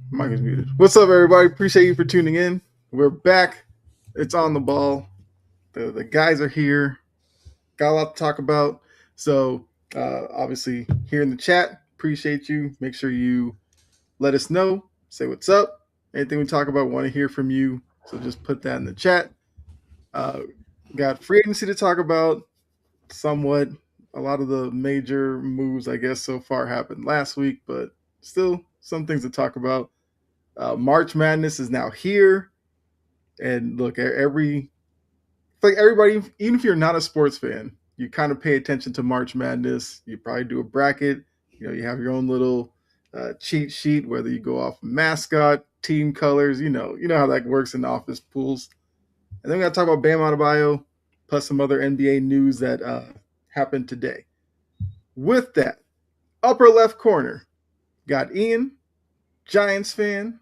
Mike is muted. What's up, everybody? Appreciate you for tuning in. We're back. It's on the ball. The guys are here. Got a lot to talk about. So, obviously, here in the chat, appreciate you. Make sure you let us know. Say what's up. Anything we talk about, want to hear from you. So, just put that in the chat. Uh, got free agency to talk about. Somewhat. A lot of the major moves, I guess, so far happened last week, but still some things to talk about. March Madness is now here, and look, it's like everybody, even if you're not a sports fan, you kind of pay attention to March Madness. You probably do a bracket. You have your own little cheat sheet, whether you go off mascot, team colors. You know how that works in office pools. And then we got to talk about Bam Adebayo, plus some other NBA news that happened today. With that, upper left corner, got Ian, Giants fan.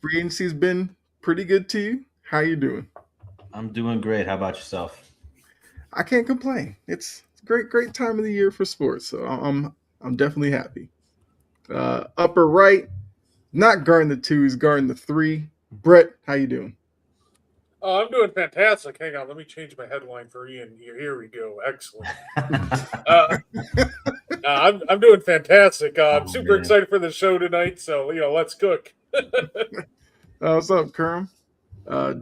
Free agency's been pretty good to you. How you doing? I'm doing great. How about yourself? I can't complain. It's a great time of the year for sports, so I'm definitely happy. Upper right, not guarding the two, he's guarding the three. Brett, how you doing? Oh, I'm doing fantastic. Hang on, let me change my headline for Ian. Here we go. Excellent. I'm doing fantastic. I'm super excited for the show tonight. So let's cook. What's up, Kerm?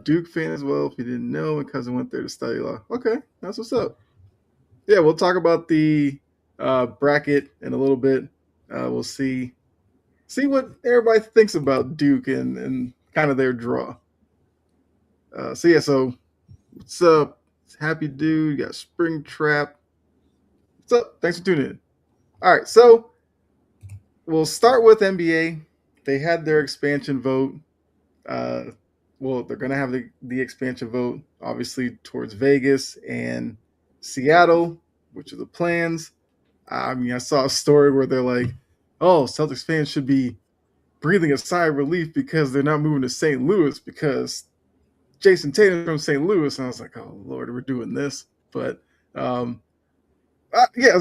Duke fan as well. If you didn't know, my cousin went there to study law. Okay, that's what's up. Yeah, we'll talk about the bracket in a little bit. We'll see what everybody thinks about Duke and kind of their draw. So what's up? Happy dude. You got Spring Trap. What's up? Thanks for tuning in. All right, so we'll start with NBA. They had their expansion vote. They're going to have the expansion vote, obviously, towards Vegas and Seattle, which are the plans. I saw a story where they're like, oh, Celtics fans should be breathing a sigh of relief because they're not moving to St. Louis because Jason Tatum's from St. Louis. And I was like, oh, Lord, we're doing this. But it was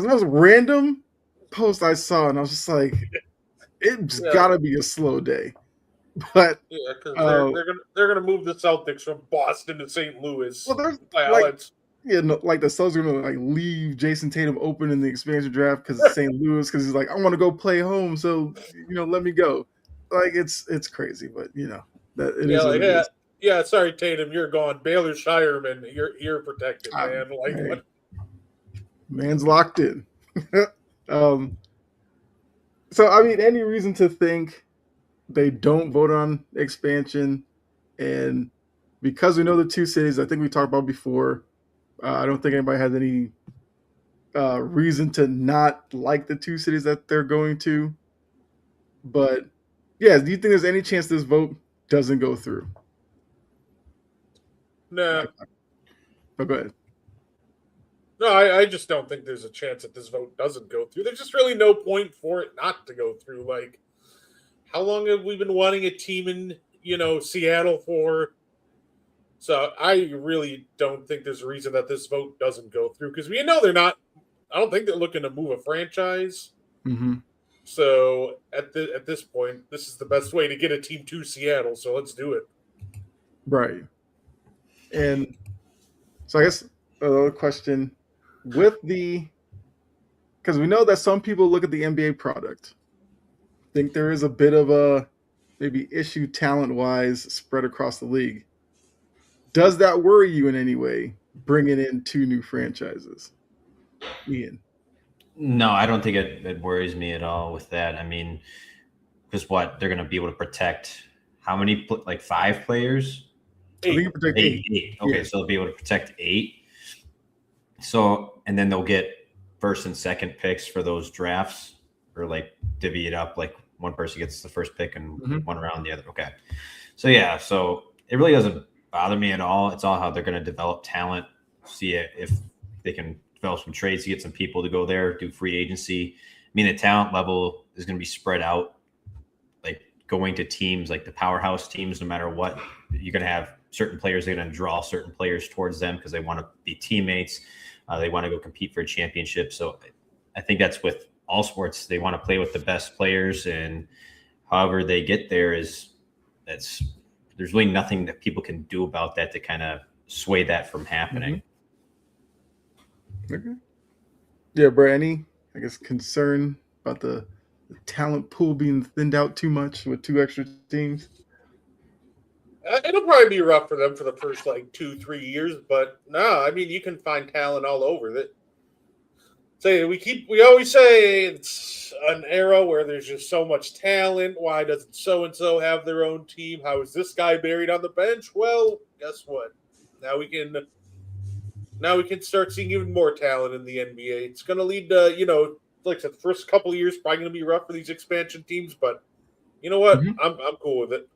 the most random post I saw. And I was just like, it's got to be a slow day. But yeah, because they're gonna move the Celtics from Boston to St. Louis. Well, there's like the Celtics are gonna like leave Jason Tatum open in the expansion draft because it's St. Louis because he's like, I want to go play home, so let me go. Like it's crazy, but that it is what it is. Yeah, sorry, Tatum, you're gone. Baylor Shireman, you're protected, man. What? Man's locked in. So any reason to think they don't vote on expansion, and because we know the two cities, I think we talked about before. I don't think anybody has any reason to not like the two cities that they're going to. But yeah, do you think there's any chance this vote doesn't go through? No. Oh, go ahead. No, I just don't think there's a chance that this vote doesn't go through. There's just really no point for it not to go through. Like, how long have we been wanting a team in, Seattle for? So I really don't think there's a reason that this vote doesn't go through because we know they're not. I don't think they're looking to move a franchise. Mm-hmm. So at this point, this is the best way to get a team to Seattle. So let's do it. Right. And so I guess another question because we know that some people look at the NBA product, think there is a bit of a maybe issue talent-wise spread across the league. Does that worry you in any way, bringing in two new franchises? Ian? No, I don't think it worries me at all with that. I mean, because they're going to be able to protect how many, like 5 players? I think you protect 8. Okay, yeah. So they'll be able to protect 8. So, and then they'll get first and second picks for those drafts, or like divvy it up, like one person gets the first pick and one around the other. Okay. So yeah, so it really doesn't bother me at all. It's all how they're going to develop talent, see if they can develop some trades to get some people to go there, do free agency. I mean, the talent level is going to be spread out, like going to teams like the powerhouse teams, no matter what. You're going to have certain players, they're going to draw certain players towards them because they want to be teammates. They want to go compete for a championship. So I think that's with all sports. They want to play with the best players, and however they get there there's really nothing that people can do about that to kind of sway that from happening. Okay. Yeah, Brad, any, I guess, concern about the talent pool being thinned out too much with 2 extra teams? It'll probably be rough for them for the first 2-3 years, but no, I mean you can find talent all over that. We always say it's an era where there's just so much talent. Why doesn't so and so have their own team? How is this guy buried on the bench? Well, guess what? Now we can start seeing even more talent in the NBA. It's going to lead to like I said, the first couple of years probably going to be rough for these expansion teams, but you know what? I'm cool with it.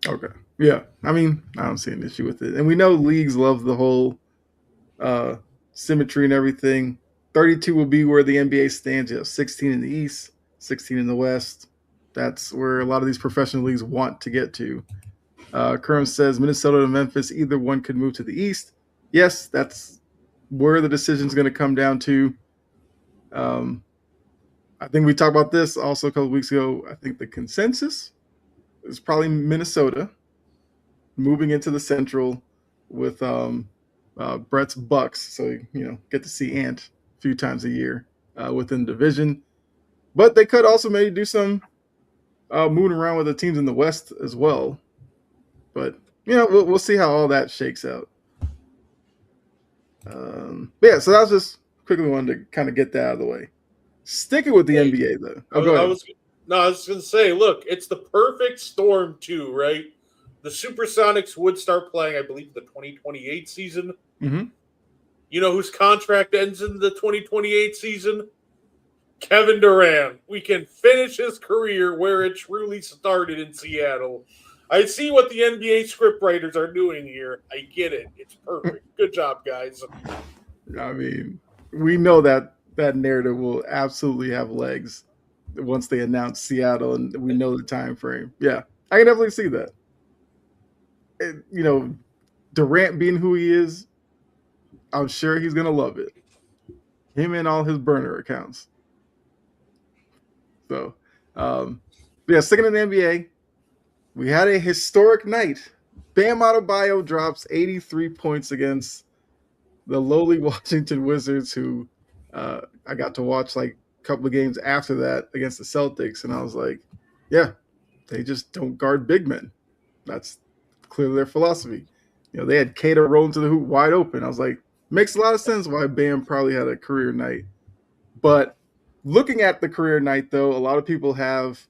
Okay. Yeah. I mean, I don't see an issue with it. And we know leagues love the whole symmetry and everything. 32 will be where the NBA stands. 16 in the East, 16 in the West. That's where a lot of these professional leagues want to get to. Kerm says Minnesota and Memphis, either one could move to the East. Yes, that's where the decision's going to come down to. I think we talked about this also a couple of weeks ago. I think the consensus is probably Minnesota moving into the Central with Brett's Bucks. So, get to see Ant a few times a year within the division. But they could also maybe do some moving around with the teams in the West as well. But, we'll see how all that shakes out. So that was just quickly wanted to kind of get that out of the way. Sticking with the NBA, though. Oh, go ahead. I was going to say, look, it's the perfect storm, too, right? The Supersonics would start playing, I believe, the 2028 season. Mm-hmm. You know whose contract ends in the 2028 season? Kevin Durant. We can finish his career where it truly started in Seattle. I see what the NBA scriptwriters are doing here. I get it. It's perfect. Good job, guys. I mean, we know that narrative will absolutely have legs once they announce Seattle and we know the time frame. Yeah, I can definitely see that. And, Durant being who he is, I'm sure he's going to love it. Him and all his burner accounts. So, sticking in the NBA, we had a historic night. Bam Adebayo drops 83 points against the lowly Washington Wizards, who I got to watch a couple of games after that against the Celtics, and I was like, yeah, they just don't guard big men. That's clearly their philosophy. They had Cater rolling to the hoop wide open. I was like, makes a lot of sense why Bam probably had a career night. But looking at the career night, though, a lot of people have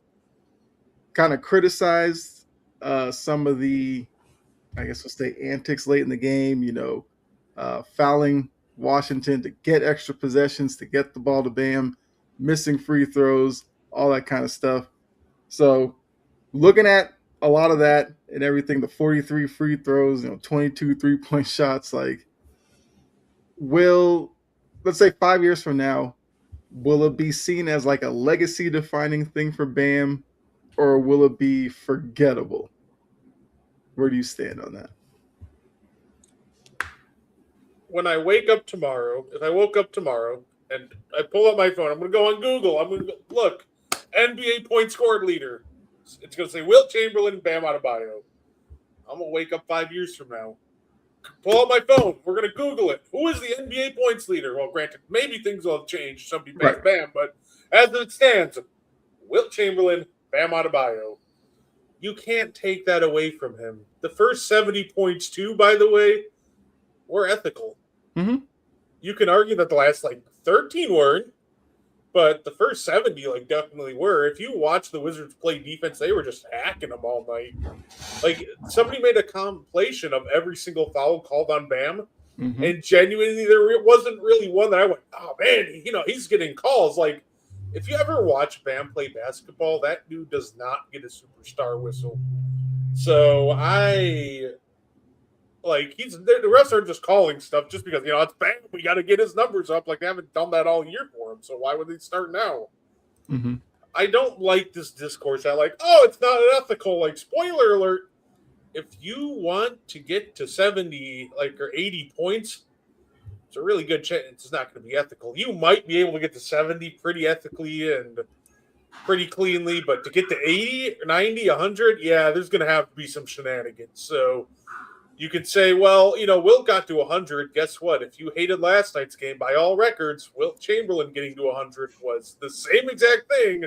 kind of criticized some of the, I guess we'll say, antics late in the game, fouling Washington to get extra possessions, to get the ball to Bam, missing free throws, all that kind of stuff. So looking at a lot of that and everything, the 43 free throws, 22 3-point shots, let's say 5 years from now, will it be seen as a legacy defining thing for Bam, or will it be forgettable? Where do you stand on that? When I wake up tomorrow, if I woke up tomorrow and I pull up my phone, I'm going to go on Google. I'm going to look, NBA point scored leader. It's going to say Wilt Chamberlain, Bam Adebayo. I'm going to wake up 5 years from now. Pull up my phone. We're going to Google it. Who is the NBA points leader? Well, granted, maybe things will have changed. Somebody past right. Bam, but as it stands, Wilt Chamberlain, Bam Adebayo. You can't take that away from him. The first 70 points, too, by the way, were ethical. Mm-hmm. You can argue that the last 13 weren't, but the first 70 definitely were. If you watch the Wizards play defense, they were just hacking them all night. Somebody made a compilation of every single foul called on Bam, mm-hmm. and genuinely there wasn't really one that I went, oh man, he's getting calls. If you ever watch Bam play basketball, that dude does not get a superstar whistle. So the refs are just calling stuff just because, it's Bam. We got to get his numbers up. They haven't done that all year for him. So why would they start now? Mm-hmm. I don't like this discourse that it's not unethical. Spoiler alert. If you want to get to 70, or 80 points, it's a really good chance it's not going to be ethical. You might be able to get to 70 pretty ethically and pretty cleanly, but to get to 80, 90, 100, yeah, there's going to have to be some shenanigans. So you could say, well, Wilt got to 100. Guess what? If you hated last night's game, by all records, Wilt Chamberlain getting to 100 was the same exact thing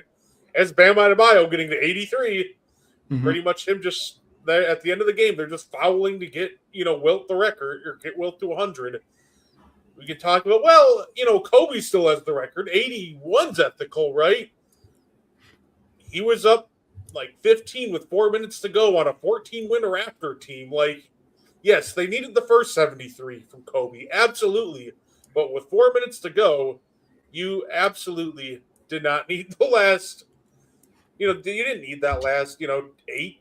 as Bam Adebayo getting to 83. Mm-hmm. Pretty much him just at the end of the game, they're just fouling to get, Wilt the record or get Wilt to 100. We can talk about, well, Kobe still has the record. 81's ethical, right? He was up like 15 with 4 minutes to go on a 14-win Raptor team. Like, yes, they needed the first 73 from Kobe. Absolutely. But with 4 minutes to go, you absolutely did not need the last, you didn't need that last, 8.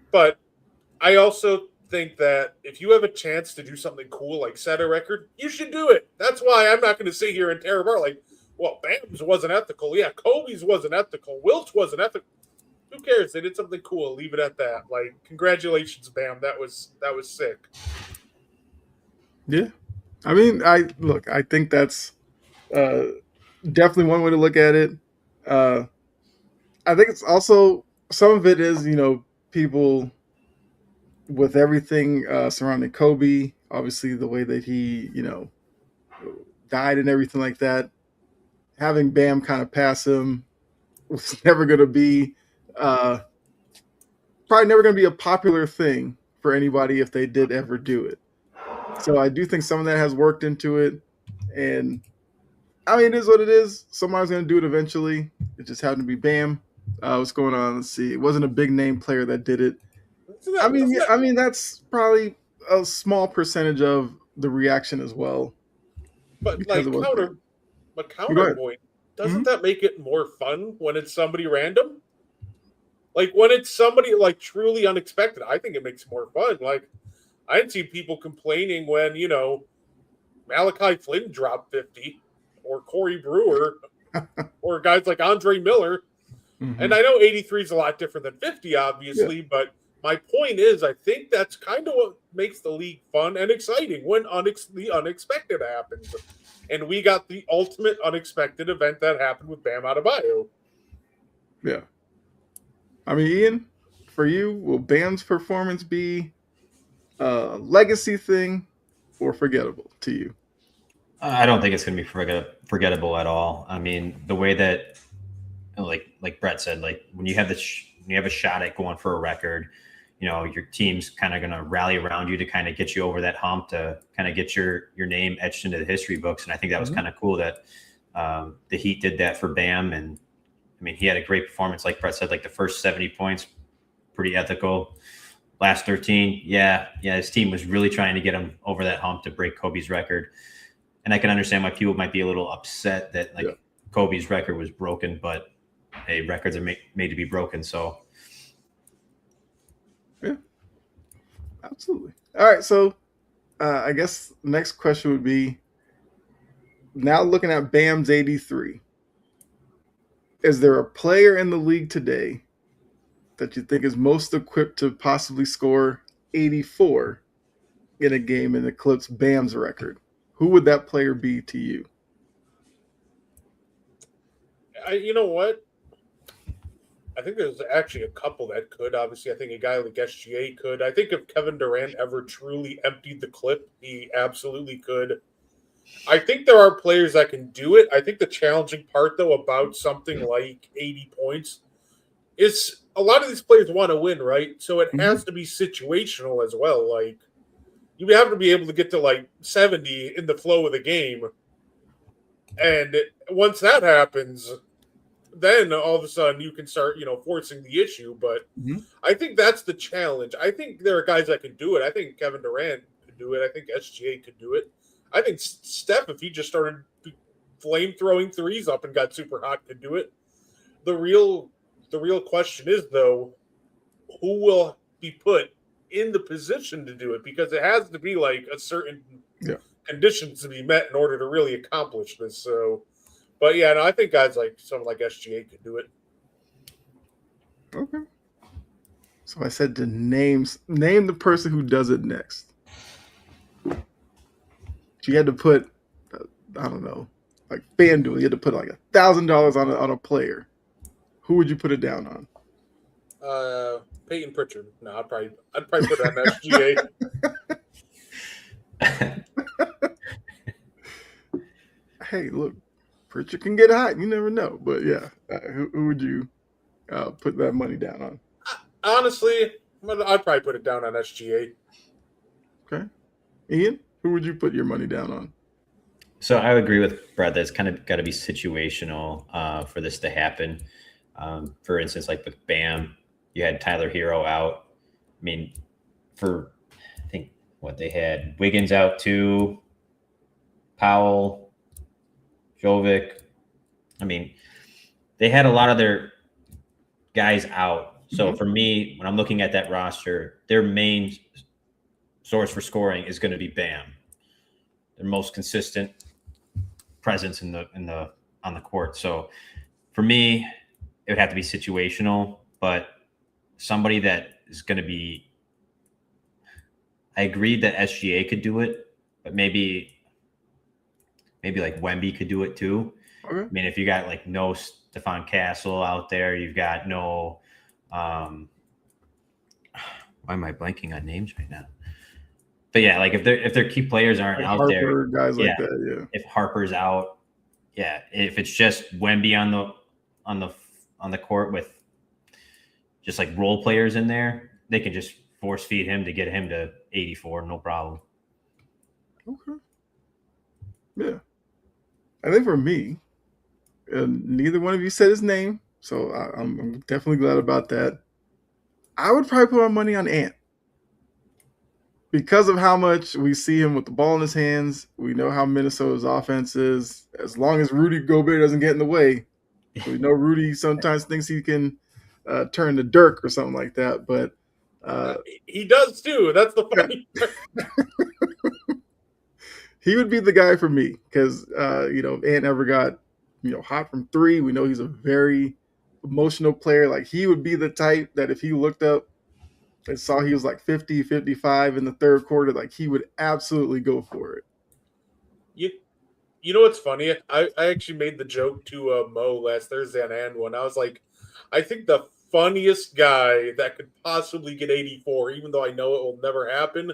But I also think that if you have a chance to do something cool like set a record, you should do it. That's why I'm not going to sit here and tear apart like, well, Bam's wasn't ethical. Yeah, Kobe's wasn't ethical. Wilt's wasn't ethical. Who cares? They did something cool. Leave it at that. Like, congratulations, Bam. That was sick. Yeah. I mean, I think that's definitely one way to look at it. I think it's also, some of it is, people with everything surrounding Kobe, obviously the way that he, died and everything like that. Having Bam kind of pass him was never going to be, probably never going to be a popular thing for anybody if they did ever do it. So I do think some of that has worked into it. And I mean, it is what it is. Somebody's going to do it eventually. It just happened to be Bam. What's going on? Let's see. It wasn't a big name player that did it. I mean, that's probably a small percentage of the reaction as well. But like counterpoint, doesn't that make it more fun when it's somebody random? Like when it's somebody like truly unexpected, I think it makes it more fun. Like I didn't see people complaining when, Malachi Flynn dropped 50 or Corey Brewer or guys like Andre Miller. Mm-hmm. And I know 83 is a lot different than 50, obviously, but my point is I think that's kind of what makes the league fun and exciting when the unexpected happens. And we got the ultimate unexpected event that happened with Bam Adebayo. Yeah. I mean, Ian, for you, will Bam's performance be a legacy thing or forgettable to you? I don't think it's going to be forgettable at all. I mean, the way that, like Brett said, like when you have when you have a shot at going for a record, your team's kind of going to rally around you to kind of get you over that hump, to kind of get your name etched into the history books. And I think that was kind of cool that the Heat did that for Bam. And I mean, he had a great performance. Like Brett said, like the first 70 points, pretty ethical. Last 13, yeah, his team was really trying to get him over that hump to break Kobe's record. And I can understand why people might be a little upset that Kobe's record was broken, but hey, records are made to be broken. So yeah, absolutely. All right, so I guess the next question would be, now looking at Bam's 83, is there a player in the league today that you think is most equipped to possibly score 84 in a game and eclipse Bam's record? Who would that player be to you? You know what? I think there's actually a couple that could. Obviously, I think a guy like SGA could. I think if Kevin Durant ever truly emptied the clip, he absolutely could. I think there are players that can do it. I think the challenging part, though, about something like 80 points is a lot of these players want to win, right? So it has to be situational as well. Like, you have to be able to get to like 70 in the flow of the game. And once that happens, then all of a sudden you can start, forcing the issue. But I think that's the challenge. I think there are guys that can do it. I think Kevin Durant could do it. I think SGA could do it. I think Steph, if he just started flame throwing threes up and got super hot, could do it. The real question is, though, who will be put in the position to do it? Because it has to be like a certain conditions to be met in order to really accomplish this. So, but yeah, no, I think guys like someone like SGA could do it. Okay. So I said to name the person who does it next. You had to put, I don't know, like FanDuel, you had to put like $1,000 on a player. who would you put it down on? Peyton Pritchard. No, I'd probably put it on SGA. Hey, look, Pritchard can get hot. You never know. But yeah, who would you put that money down on? Honestly, I'd probably put it down on SGA. Okay. Ian, who would you put your money down on? So I would agree with Brad that it's kind of got to be situational for this to happen. For instance, like with Bam, you had Tyler Hero out. I mean, I think what they had Wiggins out too, Powell, Jovic. I mean, they had a lot of their guys out. So for me, when I'm looking at that roster, their main source for scoring is going to be Bam. Their most consistent presence on the court. So for me, it would have to be situational, but somebody that is going to be. I agreed that SGA could do it, but maybe like Wemby could do it too. Okay. I mean, if you got like no Stephon Castle out there, you've got no. Why am I blanking on names right now? But yeah, like if their key players aren't like out Harper, there, guys like that, yeah. If Harper's out, yeah. If it's just Wemby on the court with just like role players in there, they can just force feed him to get him to 84, no problem. Okay. Yeah. I think for me, neither one of you said his name, so I'm definitely glad about that. I would probably put my money on Ant. Because of how much we see him with the ball in his hands, we know how Minnesota's offense is. As long as Rudy Gobert doesn't get in the way, we know Rudy sometimes thinks he can turn to Dirk or something like that. But he does too. That's the funny part. He would be the guy for me because Ant never got hot from three. We know he's a very emotional player. Like he would be the type that if he looked up and saw he was like 50, 55 in the third quarter, like he would absolutely go for it. You know what's funny? I actually made the joke to Mo last Thursday on And One. I was like, I think the funniest guy that could possibly get 84, even though I know it will never happen,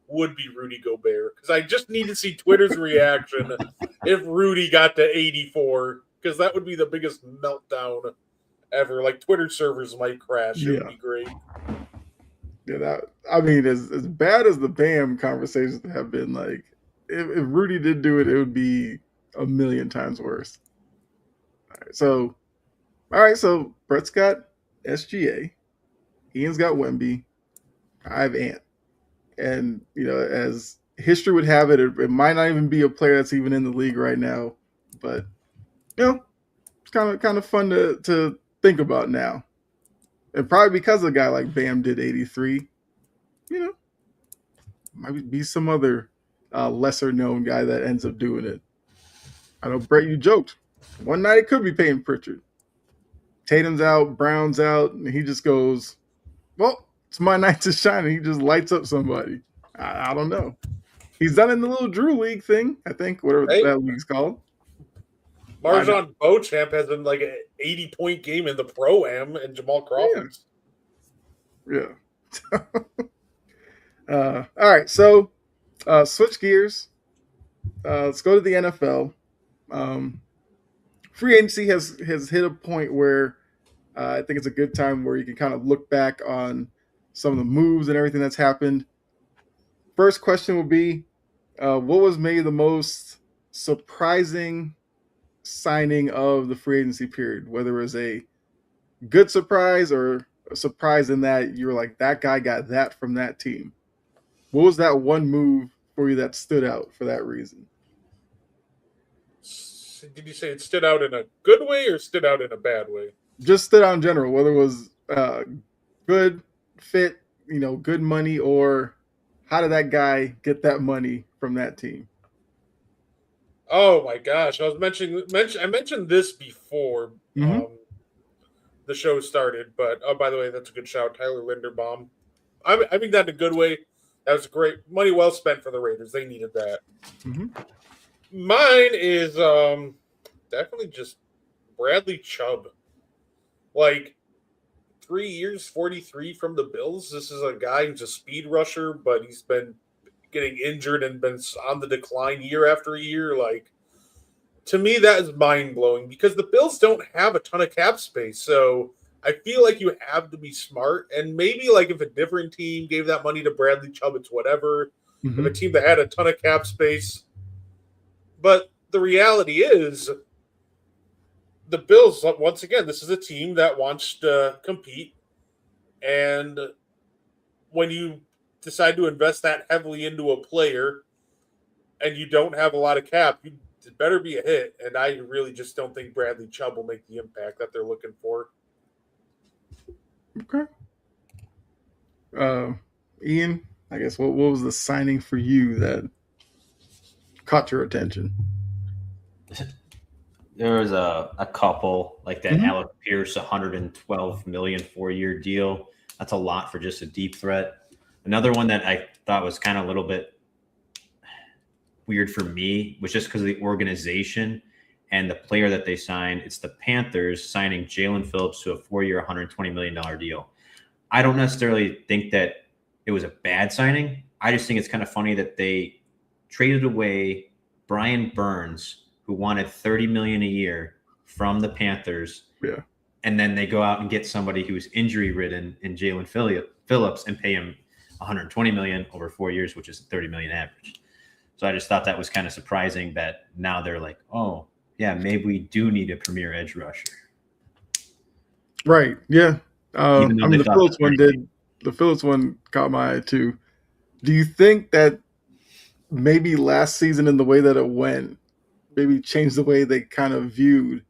would be Rudy Gobert. Because I just need to see Twitter's reaction if Rudy got to 84, because that would be the biggest meltdown ever. Like Twitter servers might crash. It would be great. Yeah, as bad as the Bam conversations have been, like if Rudy did do it, it would be a million times worse. All right, so Brett's got SGA, Ian's got Wemby, I have Ant, and as history would have it, it might not even be a player that's even in the league right now, but it's kind of fun to think about now. And probably because a guy like Bam did 83, might be some other lesser known guy that ends up doing it. I know, Brett, you joked. One night it could be Peyton Pritchard. Tatum's out, Brown's out, and he just goes, well, it's my night to shine, and he just lights up somebody. I don't know. He's done it in the little Drew League thing, I think, whatever that league's called. Marjan Beauchamp has been like an 80-point game in the Pro-Am, and Jamal Crawford. Yeah. All right, so switch gears. Let's go to the NFL. Free agency has hit a point where I think it's a good time where you can kind of look back on some of the moves and everything that's happened. First question would be, what was maybe the most surprising signing of the free agency period? Whether it was a good surprise or a surprise in that you were like, that guy got that from that team. What was that one move for you that stood out for that reason? Did you say it stood out in a good way or stood out in a bad way? Just stood out in general, whether it was good fit, good money, or how did that guy get that money from that team? Oh my gosh, I mentioned this before the show started, but by the way, that's a good shout, Tyler Linderbaum. I mean that in a good way. That was great money, well spent for the Raiders. They needed that. Mine is definitely just Bradley Chubb. Like 3 years, 43 from the Bills. This is a guy who's a speed rusher, but he's been getting injured and been on the decline year after year. Like, to me, that is mind blowing because the Bills don't have a ton of cap space. So I feel like you have to be smart. And maybe, like, if a different team gave that money to Bradley Chubb, it's whatever. Mm-hmm. If a team that had a ton of cap space. But the reality is, the Bills, once again, this is a team that wants to compete. And when you decide to invest that heavily into a player and you don't have a lot of cap, it better be a hit. And I really just don't think Bradley Chubb will make the impact that they're looking for. Okay. Ian, I guess what was the signing for you that caught your attention? There was a couple like that. Mhm. Alec Pierce, $112 million 4-year deal. That's a lot for just a deep threat. Another one that I thought was kind of a little bit weird for me was just because of the organization and the player that they signed. It's the Panthers signing Jalen Phillips to a 4-year, $120 million deal. I don't necessarily think that it was a bad signing. I just think it's kind of funny that they traded away Brian Burns, who wanted $30 million a year from the Panthers. Yeah. And then they go out and get somebody who's injury ridden in Jalen Phillips and pay him $120 million over 4 years, which is $30 million average. So I just thought that was kind of surprising that now they're like, oh, yeah, maybe we do need a premier edge rusher. Right. Yeah. I Even though mean, they the thought Phillips that one did. The Phillips one caught my eye too. Do you think that maybe last season and the way that it went maybe changed the way they kind of viewed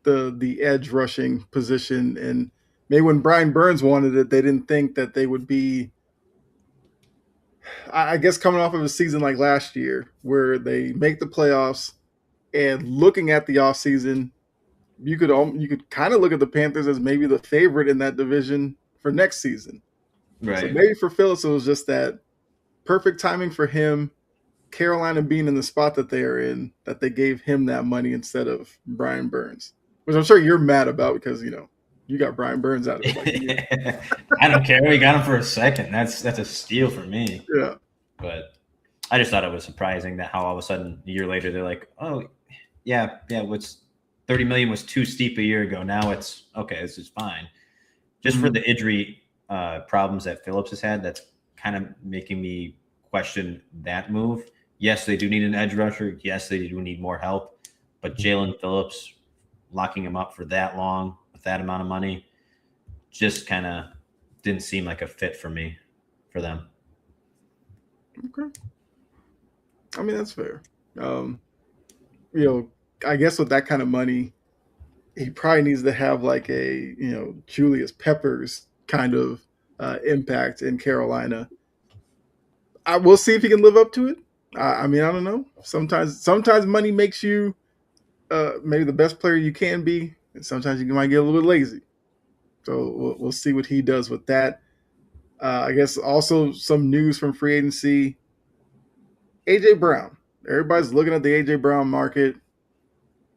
the edge rushing position? And maybe when Brian Burns wanted it, they didn't think that they would be, I guess, coming off of a season like last year where they make the playoffs and looking at the offseason, you could kind of look at the Panthers as maybe the favorite in that division for next season. Right. So maybe for Phillips, it was just that perfect timing for him, Carolina being in the spot that they are in, that they gave him that money instead of Brian Burns, which I'm sure you're mad about because, you got Brian Burns out of it. Like, I don't care. We got him for a second. That's a steal for me. Yeah. But I just thought it was surprising that how all of a sudden a year later they're like, oh, yeah, what's $30 million was too steep a year ago. Now it's okay. This is fine. Just for the injury problems that Phillips has had, that's kind of making me question that move. Yes, they do need an edge rusher. Yes, they do need more help. But Jalen Phillips, locking him up for that long with that amount of money, just kind of didn't seem like a fit for me, for them. Okay. I mean, that's fair. I guess with that kind of money, he probably needs to have like a, Julius Peppers kind of impact in Carolina. I will see if he can live up to it. I mean, I don't know. Sometimes money makes you maybe the best player you can be, and sometimes you might get a little bit lazy. So we'll see what he does with that. I guess also some news from free agency. AJ Brown. Everybody's looking at the AJ Brown market.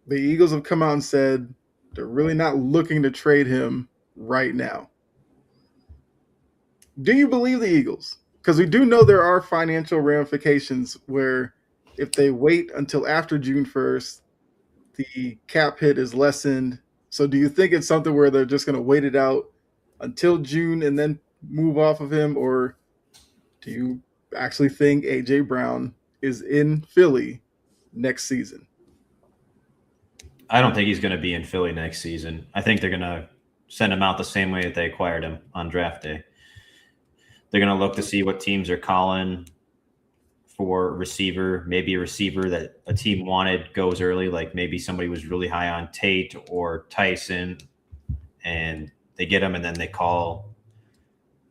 The Eagles have come out and said they're really not looking to trade him right now. Do you believe the Eagles? Because we do know there are financial ramifications where if they wait until after June 1st, the cap hit is lessened. So do you think it's something where they're just going to wait it out until June and then move off of him? Or do you actually think AJ Brown is in Philly next season? I don't think he's going to be in Philly next season. I think they're going to send him out the same way that they acquired him on draft day. They're going to look to see what teams are calling for receiver. Maybe a receiver that a team wanted goes early, like maybe somebody was really high on Tate or Tyson, and they get him, and then they call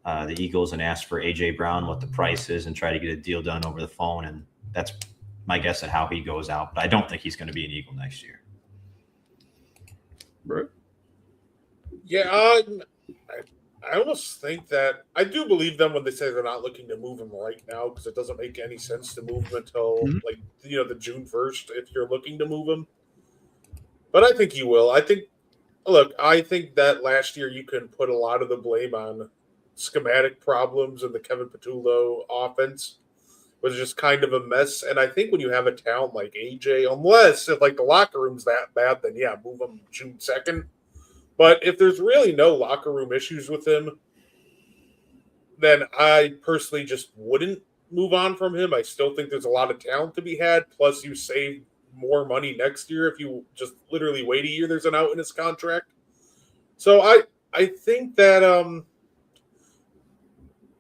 the Eagles and ask for AJ Brown, what the price is, and try to get a deal done over the phone. And that's my guess at how he goes out. But I don't think he's going to be an Eagle next year. Right. Yeah, I almost think that I do believe them when they say they're not looking to move him right now because it doesn't make any sense to move him until the June 1st if you're looking to move him. But I think he will. I think Look, I think that last year you can put a lot of the blame on schematic problems in the Kevin Patullo offense. Was just kind of a mess. And I think when you have a talent like AJ, unless if like the locker room's that bad, then yeah, move him June 2nd. But if there's really no locker room issues with him, then I personally just wouldn't move on from him. I still think there's a lot of talent to be had. Plus, you save more money next year if you just literally wait a year. There's an out in his contract. So I think that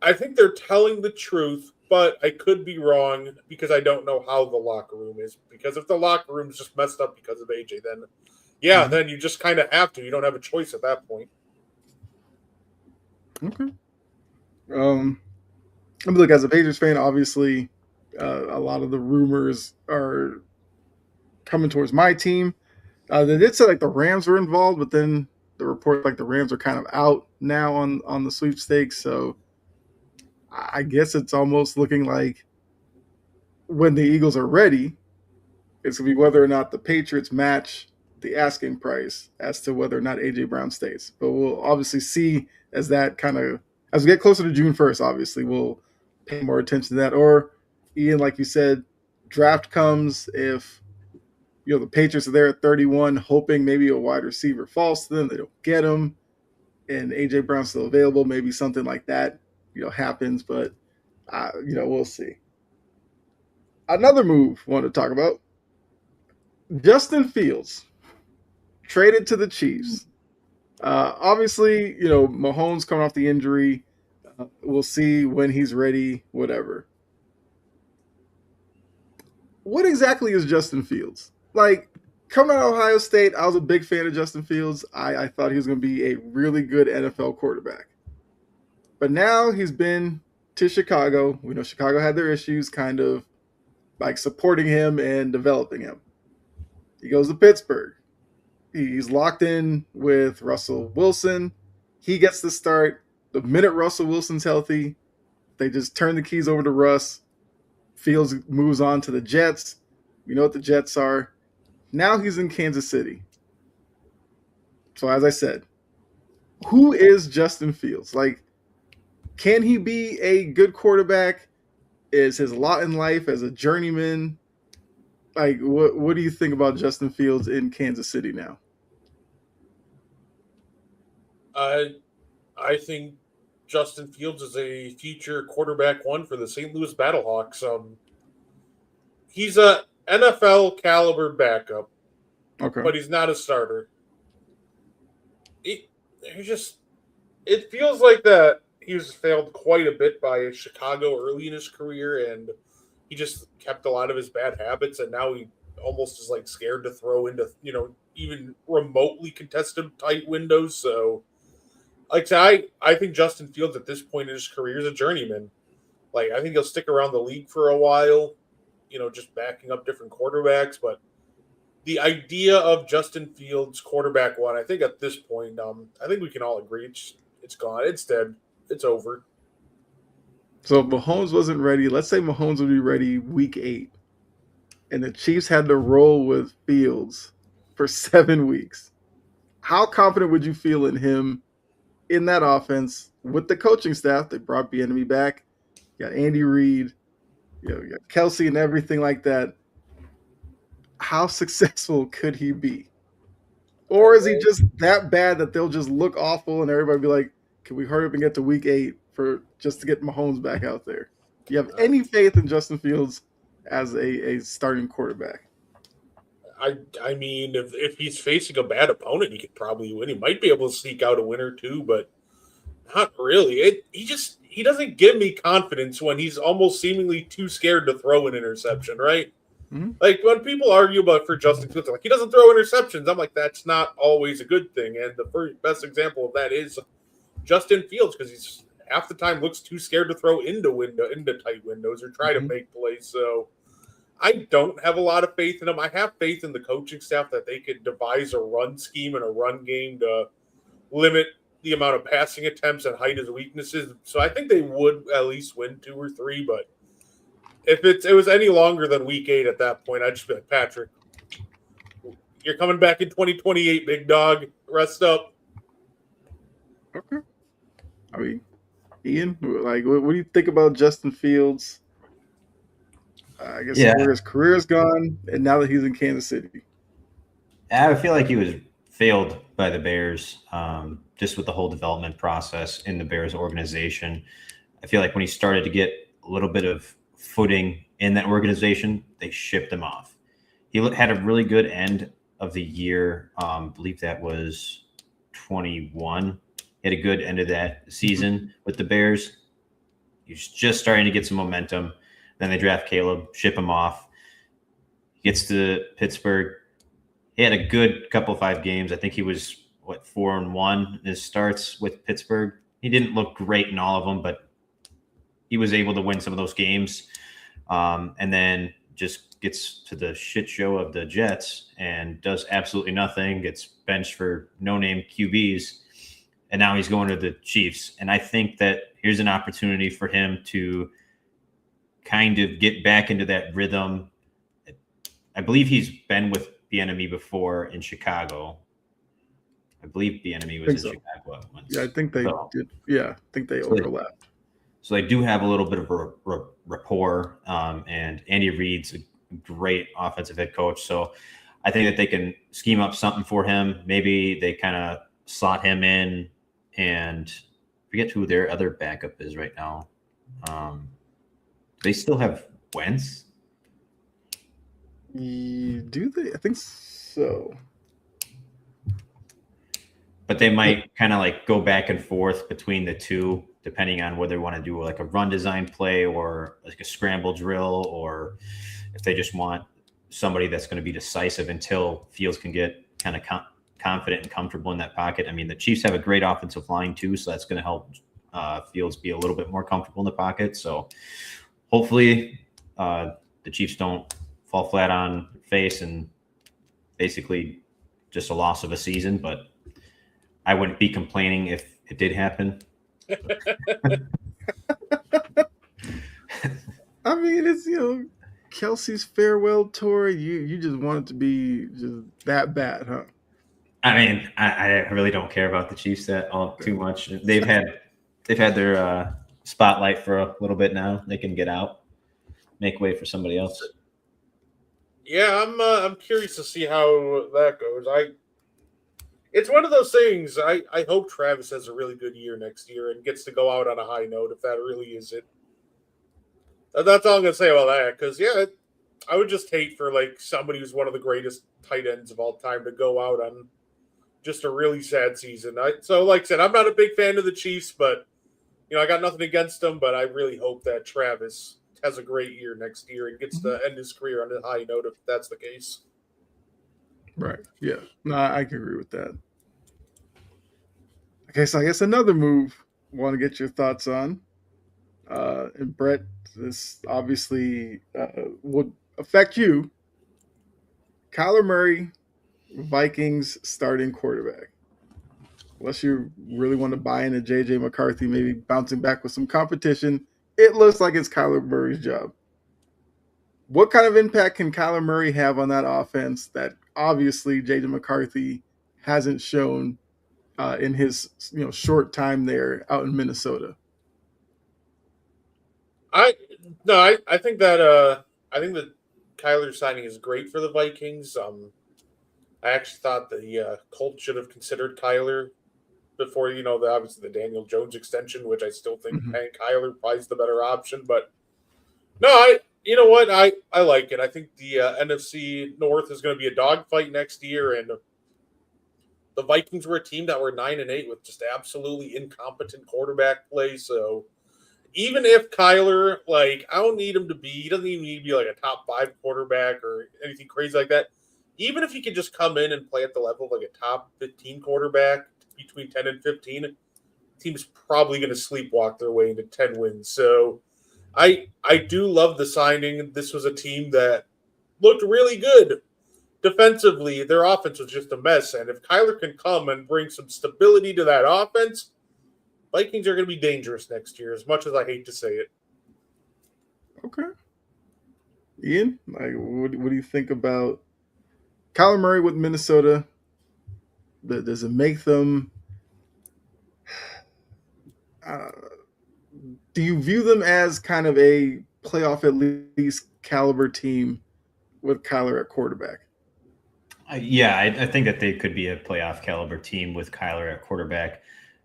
I think they're telling the truth, but I could be wrong because I don't know how the locker room is. Because if the locker room's just messed up because of AJ, then yeah, then you just kind of have to. You don't have a choice at that point. Okay. I mean, look, as a Patriots fan, obviously, a lot of the rumors are coming towards my team. They did say like the Rams were involved, but then the report like the Rams are kind of out now on the sweepstakes. So I guess it's almost looking like when the Eagles are ready, it's gonna be whether or not the Patriots match the asking price as to whether or not AJ Brown stays. But we'll obviously see as that kind of as we get closer to June 1st. Obviously, we'll pay more attention to that. Or Ian, like you said, draft comes if the Patriots are there at 31, hoping maybe a wide receiver falls to them. They don't get him, and AJ Brown's still available. Maybe something like that, happens. But we'll see. Another move I want to talk about: Justin Fields traded to the Chiefs. Obviously, Mahomes coming off the injury. We'll see when he's ready. Whatever. What exactly is Justin Fields? Like, coming out of Ohio State, I was a big fan of Justin Fields. I thought he was going to be a really good NFL quarterback. But now he's been to Chicago. We know Chicago had their issues kind of like supporting him and developing him. He goes to Pittsburgh. He's locked in with Russell Wilson. He gets the start. The minute Russell Wilson's healthy, they just turn the keys over to Russ. Fields moves on to the Jets. We know what the Jets are. Now he's in Kansas City. So as I said, who is Justin Fields? Like, can he be a good quarterback? Is his lot in life as a journeyman? Like, what do you think about Justin Fields in Kansas City now? I think Justin Fields is a future quarterback one for the St. Louis Battlehawks. He's a NFL caliber backup, Okay, but he's not a starter. It feels like that he was failed quite a bit by Chicago early in his career, and he just kept a lot of his bad habits, and now he almost is like scared to throw into even remotely contested tight windows. So, like I think Justin Fields at this point in his career is a journeyman. Like, I think he'll stick around the league for a while, just backing up different quarterbacks. But the idea of Justin Fields quarterback one, I think at this point, I think we can all agree it's gone. It's dead. It's over. so if Mahomes wasn't ready, let's say Mahomes would be ready week 8, and the Chiefs had to roll with Fields for 7 weeks. How confident would you feel in him in that offense with the coaching staff? They brought Bieniemy back. You got Andy Reid, you got Kelsey and everything like that. How successful could he be? Or is he just that bad that they'll just look awful and everybody be like, can we hurry up and get to week 8 for just to get Mahomes back out there? Do you have any faith in Justin Fields as a starting quarterback? I mean, if he's facing a bad opponent, he could probably win. He might be able to sneak out a win or two, but not really. He doesn't give me confidence when he's almost seemingly too scared to throw an interception, right? Mm-hmm. Like, when people argue about for Justin Fields, like, he doesn't throw interceptions, I'm like, that's not always a good thing. And the best example of that is Justin Fields, because he's half the time looks too scared to throw into tight windows or try to make plays. So I don't have a lot of faith in him. I have faith in the coaching staff that they could devise a run scheme and a run game to limit the amount of passing attempts and hide his weaknesses. So I think they would at least win 2 or 3. But if it was any longer than week 8 at that point, I'd just be like, Patrick, You're coming back in 2028, big dog. Rest up. Okay. I mean, Ian, like, what do you think about Justin Fields? I guess Yeah, where his career's gone, and now that he's in Kansas City. I feel like he was failed by the Bears, just with the whole development process in the Bears organization. I feel like when he started to get a little bit of footing in that organization, they shipped him off. He had a really good end of the year. I believe that was 21. He had a good end of that season with the Bears. He's just starting to get some momentum. Then they draft Caleb, ship him off. He gets to Pittsburgh. He had a good couple of 5 games. I think he was 4-1 in his starts with Pittsburgh. He didn't look great in all of them, but he was able to win some of those games. And then just gets to the shit show of the Jets and does absolutely nothing, gets benched for no-name QBs, and now he's going to the Chiefs. And I think that here's an opportunity for him to kind of get back into that rhythm. I believe he's been with Bieniemy before in Chicago. I believe Bieniemy was in Chicago once. Yeah, I think they did. Yeah, I think they overlapped. So they do have a little bit of a rapport. And Andy Reid's a great offensive head coach. So I think that they can scheme up something for him. Maybe they kind of slot him in, and forget who their other backup is right now. They still have Wentz. Do they? I think so. But they might kind of like go back and forth between the two, depending on whether they want to do like a run design play or like a scramble drill, or if they just want somebody that's going to be decisive until Fields can get kind of confident and comfortable in that pocket. I mean, the Chiefs have a great offensive line too, so that's going to help Fields be a little bit more comfortable in the pocket. So hopefully the Chiefs don't fall flat on their face and basically just a loss of a season, but I wouldn't be complaining if it did happen. I mean, it's, Kelsey's farewell tour. You just want it to be just that bad, huh? I mean, I really don't care about the Chiefs that all too much. They've had their spotlight for a little bit now. They can get out, make way for somebody else. Yeah, I'm curious to see how that goes. It's one of those things. I hope Travis has a really good year next year and gets to go out on a high note if that really is it. That's all I'm gonna say about that. Because I would just hate for like somebody who's one of the greatest tight ends of all time to go out on just a really sad season. So like I said, I'm not a big fan of the Chiefs, but I got nothing against them. But I really hope that Travis has a great year next year and gets to end his career on a high note if that's the case. Right. Yeah. No, I can agree with that. Okay, so I guess another move I want to get your thoughts on. And Brett, this obviously would affect you. Kyler Murray, Vikings starting quarterback. Unless you really want to buy into JJ McCarthy, maybe bouncing back with some competition, it looks like it's Kyler Murray's job. What kind of impact can Kyler Murray have on that offense that obviously JJ McCarthy hasn't shown in his short time there out in Minnesota? I think that Kyler signing is great for the Vikings. I actually thought the Colts should have considered Kyler before obviously the Daniel Jones extension, which I still think paying Kyler probably is the better option. But no, you know what, I like it. I think the NFC North is going to be a dogfight next year, and the Vikings were a team that were 9-8 with just absolutely incompetent quarterback play. So even if Kyler, I don't need him to be, he doesn't even need to be like a top 5 quarterback or anything crazy like that. Even if he could just come in and play at the level of like a top 15 quarterback between 10 and 15, the team's probably going to sleepwalk their way into 10 wins. So I do love the signing. This was a team that looked really good defensively. Their offense was just a mess. And if Kyler can come and bring some stability to that offense, Vikings are going to be dangerous next year, as much as I hate to say it. Okay. Ian, what do you think about Kyler Murray with Minnesota, does it make them? Uh, do you view them as kind of a playoff at least caliber team with Kyler at quarterback? I think that they could be a playoff caliber team with Kyler at quarterback.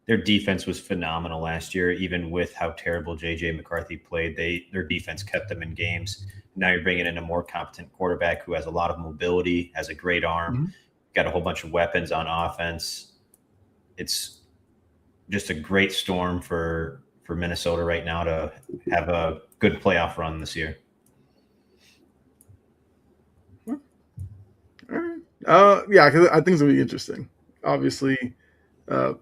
Their defense was phenomenal last year, even with how terrible J.J. McCarthy played. Their defense kept them in games. Now you're bringing in a more competent quarterback who has a lot of mobility, has a great arm, got a whole bunch of weapons on offense. It's just a great storm for Minnesota right now to have a good playoff run this year. Yeah, cause I think it's gonna be interesting. Obviously,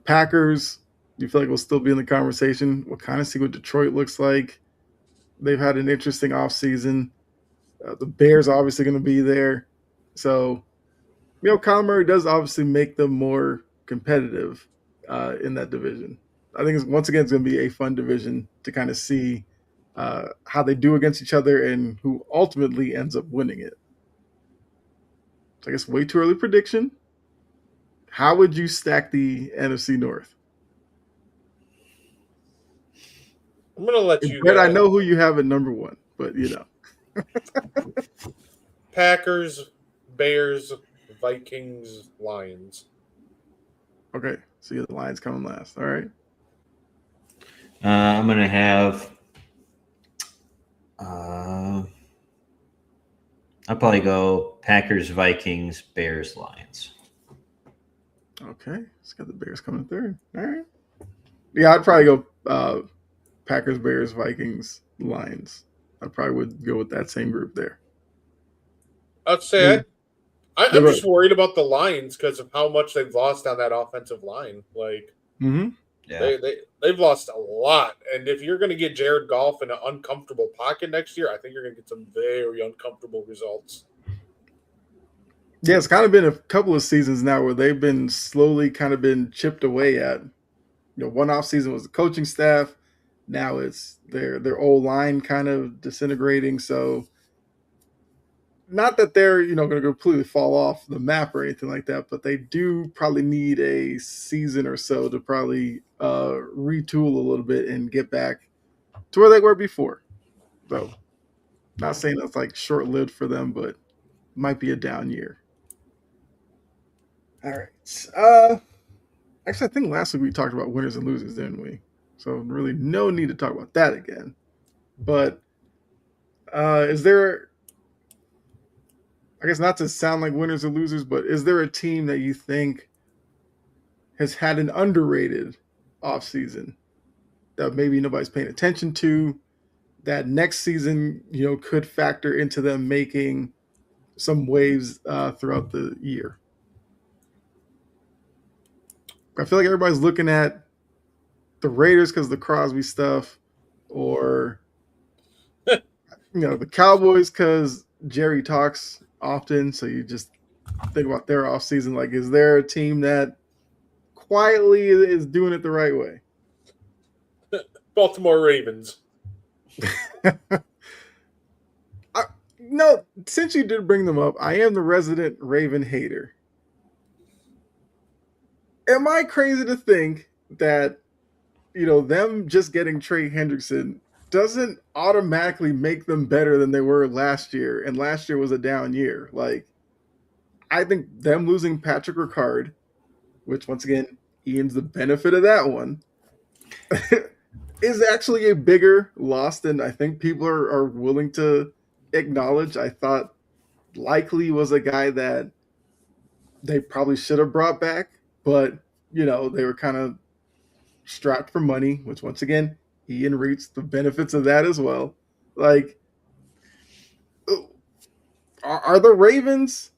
Packers. You feel like we'll still be in the conversation. We'll kind of see what Detroit looks like. They've had an interesting offseason. The Bears are obviously going to be there. So, Kyler Murray does obviously make them more competitive in that division. I think once again, it's going to be a fun division to kind of see how they do against each other and who ultimately ends up winning it. So I guess way too early prediction. How would you stack the NFC North? I'm going to let you go. I know who you have at number one, but Packers, Bears, Vikings, Lions. Okay, so you have the Lions coming last. All right. I'm going to have I'll probably go Packers, Vikings, Bears, Lions. Okay, let's get the Bears coming third. All right. Yeah, I'd probably go Packers, Bears, Vikings, Lions. I probably would go with that same group there. I'd say I'm just worried about the Lions because of how much they've lost on that offensive line. Like, they've lost a lot. And if you're going to get Jared Goff in an uncomfortable pocket next year, I think you're going to get some very uncomfortable results. Yeah, it's kind of been a couple of seasons now where they've been slowly kind of been chipped away at. One off season was the coaching staff. Now it's their old line kind of disintegrating. So not that they're, going to completely fall off the map or anything like that, but they do probably need a season or so to probably retool a little bit and get back to where they were before. So not saying that's like short-lived for them, but might be a down year. All right. Actually, I think last week we talked about winners and losers, didn't we? So really no need to talk about that again. But is there, I guess not to sound like winners or losers, but is there a team that you think has had an underrated offseason that maybe nobody's paying attention to, that next season, could factor into them making some waves throughout the year? I feel like everybody's looking at the Raiders because of the Crosby stuff, or the Cowboys because Jerry talks often. So you just think about their offseason. Like, is there a team that quietly is doing it the right way? Baltimore Ravens. No, since you did bring them up, I am the resident Raven hater. Am I crazy to think that, them just getting Trey Hendrickson doesn't automatically make them better than they were last year? And last year was a down year. Like, I think them losing Patrick Ricard, which once again, Ian's the benefit of that one, is actually a bigger loss than I think people are willing to acknowledge. I thought Likely was a guy that they probably should have brought back, but they were kind of strapped for money, which once again, Ian reaps the benefits of that as well. Like, are the Ravens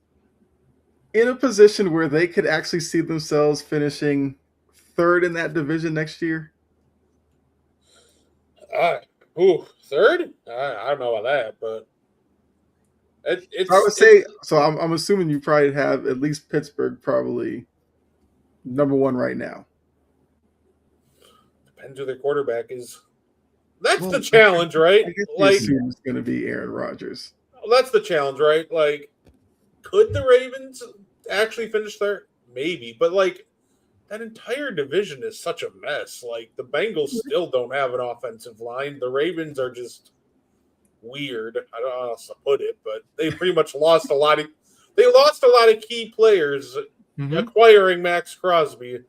in a position where they could actually see themselves finishing third in that division next year? Third? I don't know about that, but it's. I would say so. I'm assuming you probably have at least Pittsburgh probably number one right now. Depends who their quarterback is. That's the challenge, right? Like, it's going to be Aaron Rodgers. That's the challenge, right? Like, Could the Ravens actually finish there? Maybe, but like that entire division is such a mess. Like the Bengals still don't have an offensive line. The Ravens are just weird. I don't know how else to put it, but they pretty much lost a lot of. They lost a lot of key players acquiring Max Crosby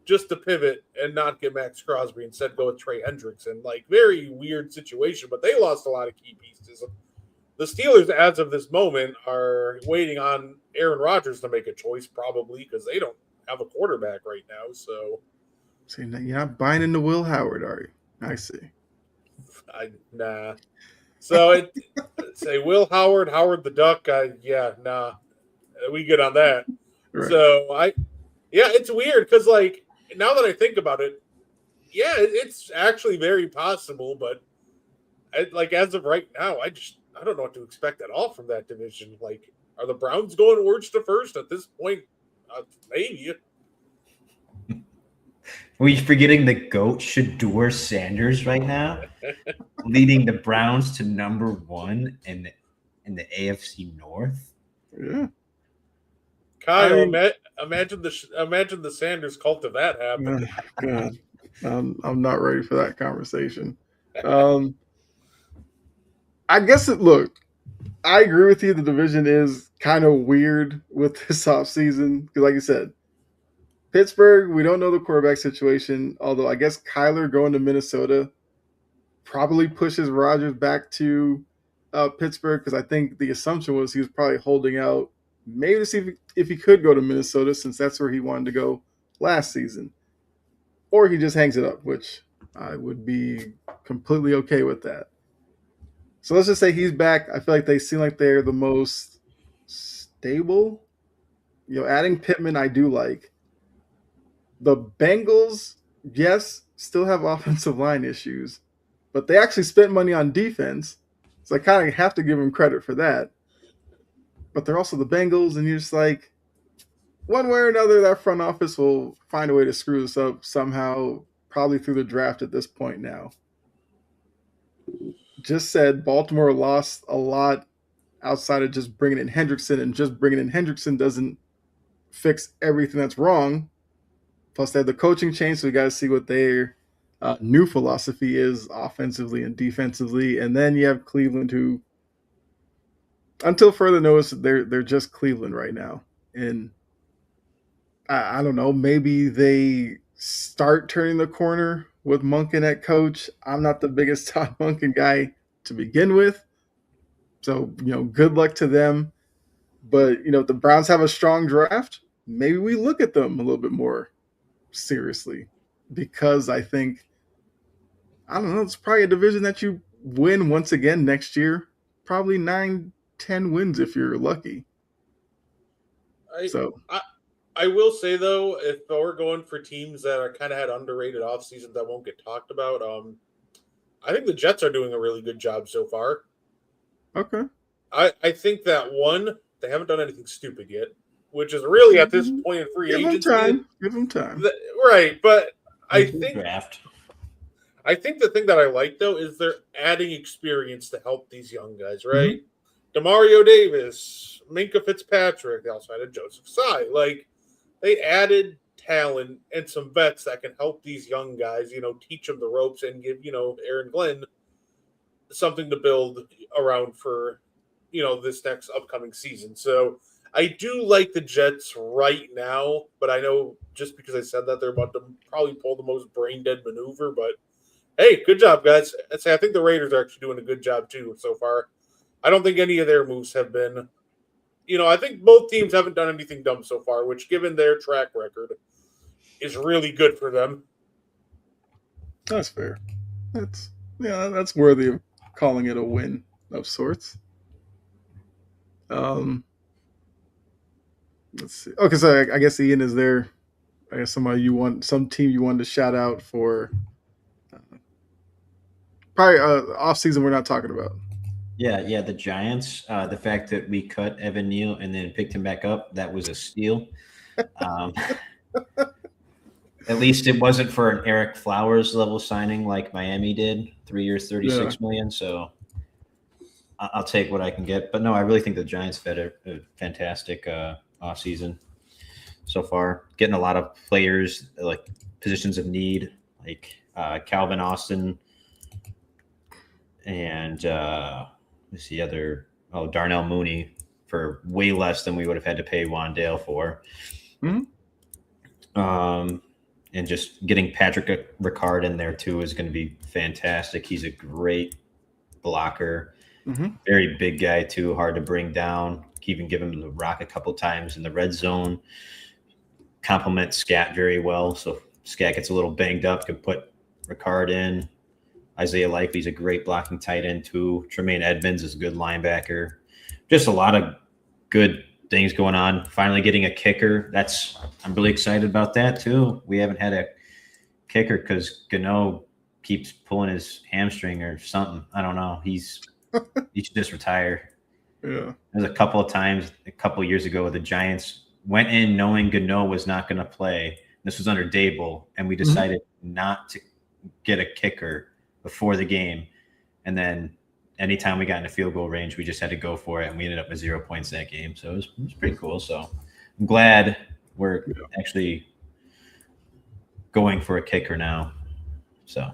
just to pivot and not get Max Crosby, instead go with Trey Hendrickson. Like very weird situation, but they lost a lot of key pieces. The Steelers, as of this moment, are waiting on Aaron Rodgers to make a choice, probably because they don't have a quarterback right now. So, you're not buying into Will Howard, are you? I see. Nah. So say Will Howard, Howard the Duck. Nah, we good on that. Right. So it's weird because like now that I think about it, it's actually very possible. But like as of right now, I don't know what to expect at all from that division. Like, are the Browns going worst to first at this point? Maybe. Are we forgetting the GOAT Shedeur Sanders right now, leading the Browns to number 1 in the AFC North? Yeah. Kyle, imagine the Sanders cult if that happened. God, I'm not ready for that conversation. I guess look, I agree with you. The division is kind of weird with this offseason because, like you said, Pittsburgh, we don't know the quarterback situation, although I guess Kyler going to Minnesota probably pushes Rodgers back to Pittsburgh because I think the assumption was he was probably holding out maybe to see if he could go to Minnesota since that's where he wanted to go last season. Or he just hangs it up, which I would be completely okay with that. So let's just say he's back. I feel like they seem like they're the most stable. Adding Pittman, I do like. The Bengals, yes, still have offensive line issues, but they actually spent money on defense. So I kind of have to give them credit for that. But they're also the Bengals, and you're just like, one way or another, that front office will find a way to screw this up somehow, probably through the draft at this point now. Just said Baltimore lost a lot outside of just bringing in Hendrickson, and just bringing in Hendrickson doesn't fix everything that's wrong. Plus, they have the coaching change, so we got to see what their new philosophy is offensively and defensively. And then you have Cleveland, who, until further notice, they're just Cleveland right now. And I don't know, maybe they start turning the corner with Monken at coach. I'm not the biggest Todd Monken guy to begin with. So, good luck to them. But, if the Browns have a strong draft, maybe we look at them a little bit more seriously, because I think, I don't know, it's probably a division that you win once again next year. Probably 9-10 wins if you're lucky. I will say, though, if we're going for teams that are kind of had underrated off seasons that won't get talked about, I think the Jets are doing a really good job so far. Okay. I think that, one, they haven't done anything stupid yet, which is really at this point in free agency. Give them time. Right, but I think the thing that I like, though, is they're adding experience to help these young guys, right? Mm-hmm. Demario Davis, Minka Fitzpatrick, they also added Joseph Tsai. Like, they added talent and some vets that can help these young guys, teach them the ropes and give, Aaron Glenn something to build around for, this next upcoming season. So I do like the Jets right now, but I know just because I said that, they're about to probably pull the most brain-dead maneuver. But, hey, good job, guys. I think the Raiders are actually doing a good job, too, so far. I don't think any of their moves have been I think both teams haven't done anything dumb so far, which, given their track record, is really good for them. That's fair. That's worthy of calling it a win of sorts. Let's see. Okay, so I guess Ian is there. I guess some team you wanted to shout out for. Probably off season we're not talking about. Yeah, the Giants. The fact that we cut Evan Neal and then picked him back up, that was a steal. At least it wasn't for an Eric Flowers level signing like Miami did, 3 years, $36 million. So I'll take what I can get. But no, I really think the Giants had a fantastic offseason so far. Getting a lot of players, like positions of need, like Calvin Austin and who's the other? Oh, Darnell Mooney for way less than we would have had to pay Wandale for. And just getting Patrick Ricard in there too is going to be fantastic. He's a great blocker. Very big guy too, hard to bring down. Even give him the rock a couple times in the red zone. Complements Scat very well. So Scat gets a little banged up, could put Ricard in. Isaiah Likely's a great blocking tight end too. Tremaine Edmonds is a good linebacker. Just a lot of good things going on. Finally getting a kicker. I'm really excited about that too. We haven't had a kicker because Gano keeps pulling his hamstring or something. I don't know. He should just retire. Yeah. There's a couple of times a couple of years ago the Giants went in knowing Gano was not going to play. This was under Dable, and we decided not to get a kicker before the game. And then anytime we got in a field goal range, we just had to go for it, and we ended up with 0 points that game. So it was pretty cool. So I'm glad we're actually going for a kicker now. So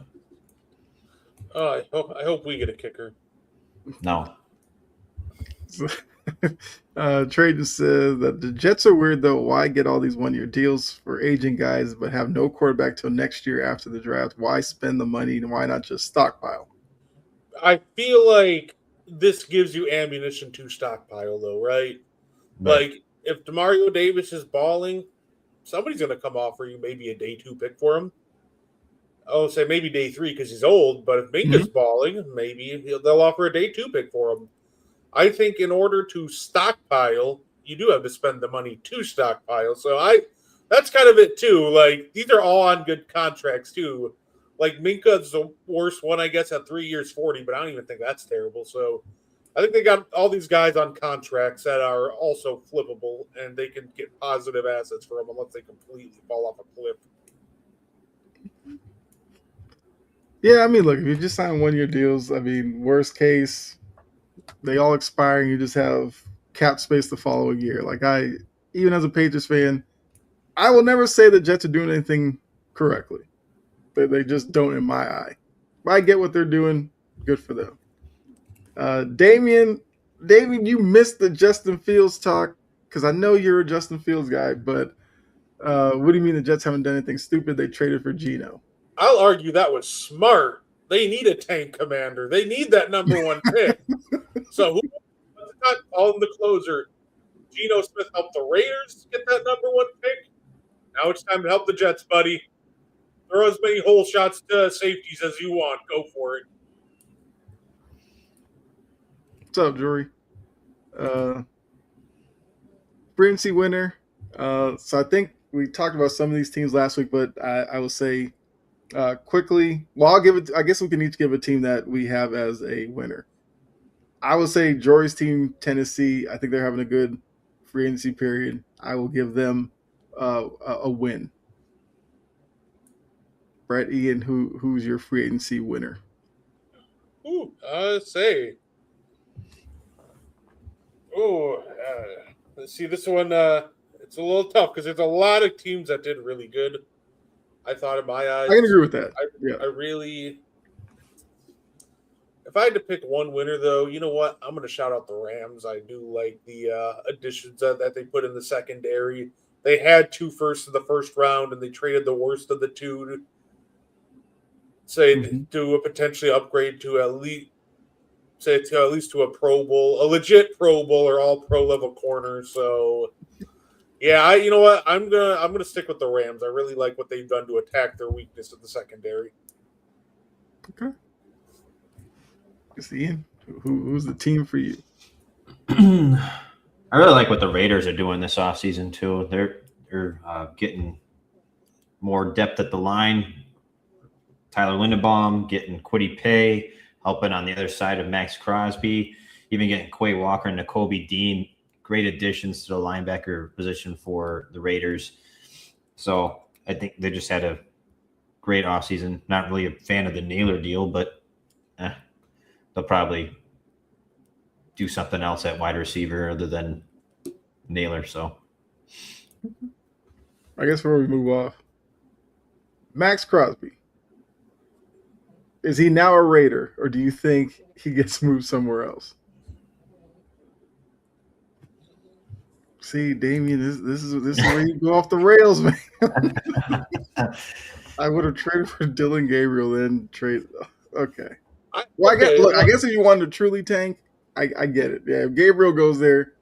I hope we get a kicker. No. Traden says that the Jets are weird though. Why get all these 1-year deals for aging guys but have no quarterback till next year after the draft? Why spend the money and why not just stockpile? I feel like this gives you ammunition to stockpile though, right? Like if DeMario Davis is balling, somebody's going to come offer you maybe a day 2 pick for him. I'll say maybe day 3 because he's old, but if Minka's balling, maybe they'll offer a day 2 pick for him. I think in order to stockpile, you do have to spend the money to stockpile. So that's kind of it too. Like these are all on good contracts too. Like Minka's the worst one, I guess, at 3 years, 40, but I don't even think that's terrible. So I think they got all these guys on contracts that are also flippable, and they can get positive assets for them unless they completely fall off a cliff. Yeah, I mean, look, if you just sign 1-year deals, I mean, worst case, they all expire and you just have cap space the following year. Like even as a Patriots fan, I will never say the Jets are doing anything correctly. They just don't in my eye. If I get what they're doing, good for them. Damien, you missed the Justin Fields talk because I know you're a Justin Fields guy, but what do you mean the Jets haven't done anything stupid? They traded for Geno. I'll argue that was smart. They need a tank commander. They need that number 1 pick. So who's not on the closer? Geno Smith helped the Raiders get that number 1 pick. Now it's time to help the Jets, buddy. Throw as many hole shots to safeties as you want. Go for it. What's up, Jory? Free agency winner. So I think we talked about some of these teams last week, but I will say quickly. Well, I'll give it. I guess we can each give a team that we have as a winner. I would say Jory's team, Tennessee. I think they're having a good free agency period. I will give them a win. Brett, Ian, who's your free agency winner? Say. Let's see this one. It's a little tough because there's a lot of teams that did really good. I thought in my eyes. I can agree with that. I really. If I had to pick one winner, though, you know what? I'm going to shout out the Rams. I do like the additions that they put in the secondary. They had 2 firsts in the first round, and they traded the worst of the 2 to do a potentially upgrade to at least to a Pro Bowl, a legit Pro Bowl or all pro level corner. So, yeah, you know what? I'm gonna stick with the Rams. I really like what they've done to attack their weakness in the secondary. Okay. Ian, who's the team for you? I really like what the Raiders are doing this offseason too. They're getting more depth at the line. Tyler Linderbaum getting Kwity Paye, helping on the other side of Max Crosby, even getting Quay Walker and Nakobe Dean. Great additions to the linebacker position for the Raiders. So I think they just had a great offseason. Not really a fan of the Naylor deal, but they'll probably do something else at wide receiver other than Naylor. So I guess before we move off, Max Crosby. Is he now a Raider, or do you think he gets moved somewhere else? See, Damien, this is where you go off the rails, man. I would have traded for Dylan Gabriel, then trade. Okay. Well, I guess if you wanted to truly tank, I get it. Yeah, if Gabriel goes there,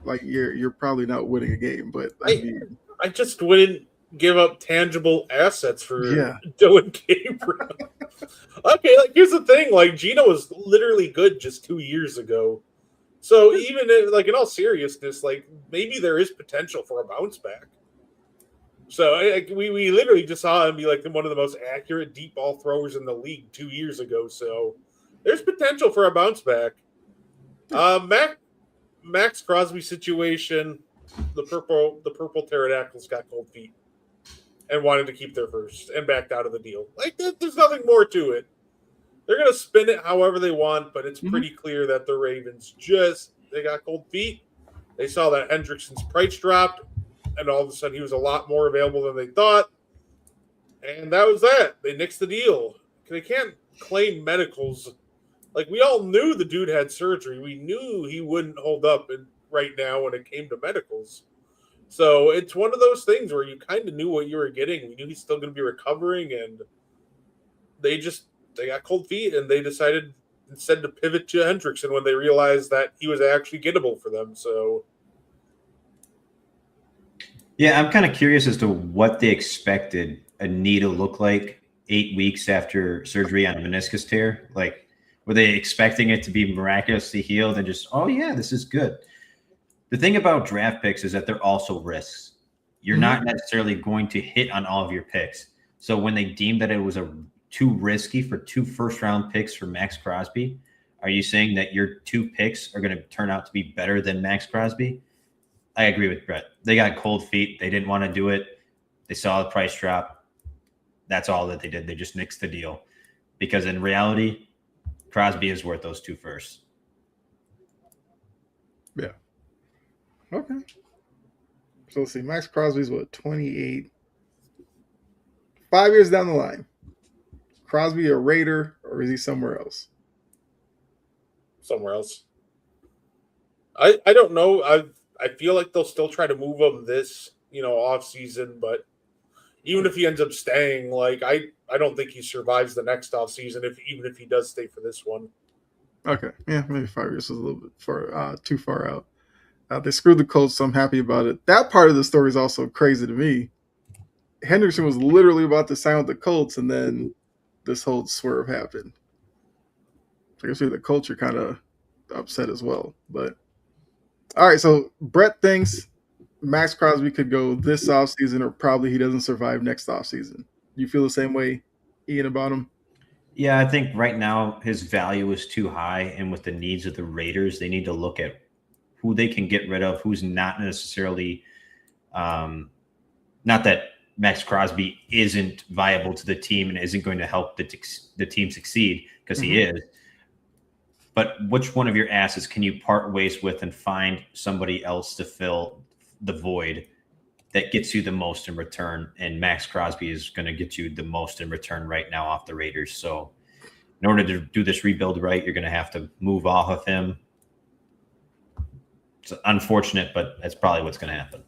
like you're probably not winning a game. But I just wouldn't give up tangible assets for Dylan Gabriel. Okay, like here's the thing: like Gino was literally good just 2 years ago. So even in all seriousness, like maybe there is potential for a bounce back. So we literally just saw him be like one of the most accurate deep ball throwers in the league 2 years ago. So there's potential for a bounce back. Max Crosby situation, the purple pterodactyls got cold feet and wanted to keep their first and backed out of the deal. Like there's nothing more to it. They're going to spin it however they want, but it's pretty clear that the Ravens they got cold feet. They saw that Hendrickson's price dropped, and all of a sudden he was a lot more available than they thought. And that was that. They nixed the deal. They can't claim medicals. Like, we all knew the dude had surgery. We knew he wouldn't hold up right now when it came to medicals. So it's one of those things where you kind of knew what you were getting. We knew he's still going to be recovering, and they got cold feet, and they decided instead to pivot to Hendrickson when they realized that he was actually gettable for them. So, yeah, I'm kind of curious as to what they expected a knee to look like 8 weeks after surgery on a meniscus tear. Like, were they expecting it to be miraculously healed and just, oh yeah, this is good? The thing about draft picks is that they're also risks. You're not necessarily going to hit on all of your picks. So when they deemed that it was too risky for 2 first-round picks for Max Crosby, are you saying that your 2 picks are going to turn out to be better than Max Crosby? I agree with Brett. They got cold feet. They didn't want to do it. They saw the price drop. That's all that they did. They just nixed the deal. Because in reality, Crosby is worth those 2 firsts. Yeah. Okay. So let's see. Max Crosby's 28. 5 years down the line. Crosby a Raider, or is he somewhere else? Somewhere else. I don't know. I feel like they'll still try to move him this, off season, but even if he ends up staying, like I don't think he survives the next off season even if he does stay for this one. Okay. Yeah, maybe 5 years is a little bit too far out. They screwed the Colts, so I'm happy about it. That part of the story is also crazy to me. Hendrickson was literally about to sign with the Colts, and then this whole swerve happened. So I guess the culture kind of upset as well. But all right, so Brett thinks Max Crosby could go this offseason, or probably he doesn't survive next offseason. You feel the same way, Ian, about him? Yeah, I think right now his value is too high, and with the needs of the Raiders, they need to look at who they can get rid of, who's not necessarily not that Max Crosby isn't viable to the team and isn't going to help the team succeed, because he is. But which one of your asses can you part ways with and find somebody else to fill the void that gets you the most in return? And Max Crosby is going to get you the most in return right now off the Raiders. So in order to do this rebuild right, you're going to have to move off of him. It's unfortunate, but that's probably what's going to happen.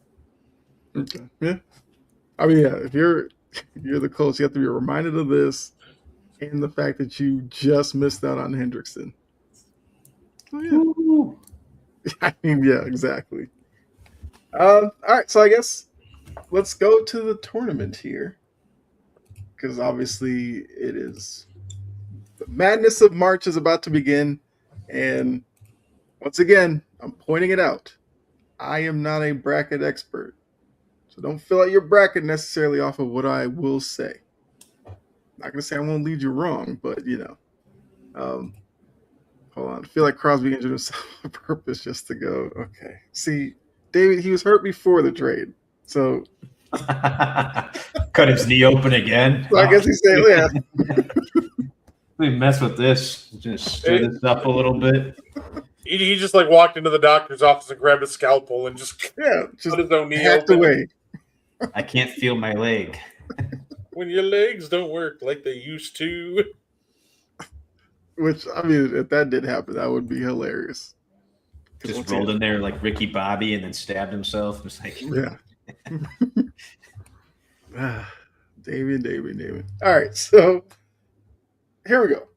Okay. Yeah. I mean, yeah, if you're the Colts, you have to be reminded of this and the fact that you just missed out on Hendrickson. So, yeah. I mean, yeah, exactly. All right, so I guess let's go to the tournament here, because obviously it is the madness of March is about to begin, and once again, I'm pointing it out. I am not a bracket expert, so don't fill out your bracket necessarily off of what I will say. I'm not going to say I won't lead you wrong, but, hold on. I feel like Crosby injured himself on purpose just to go. Okay. See, David, he was hurt before the trade, so. Cut his knee open again. So I guess he's saying, yeah. Let me mess with this. Just stir this up a little bit. He just like walked into the doctor's office and grabbed a scalpel and just just cut his own knee hacked open. away. I can't feel my leg. When your legs don't work like they used to. Which, I mean, if that did happen, that would be hilarious. Just rolled in there like Ricky Bobby and then stabbed himself. Just like, yeah. Damien. All right, so here we go.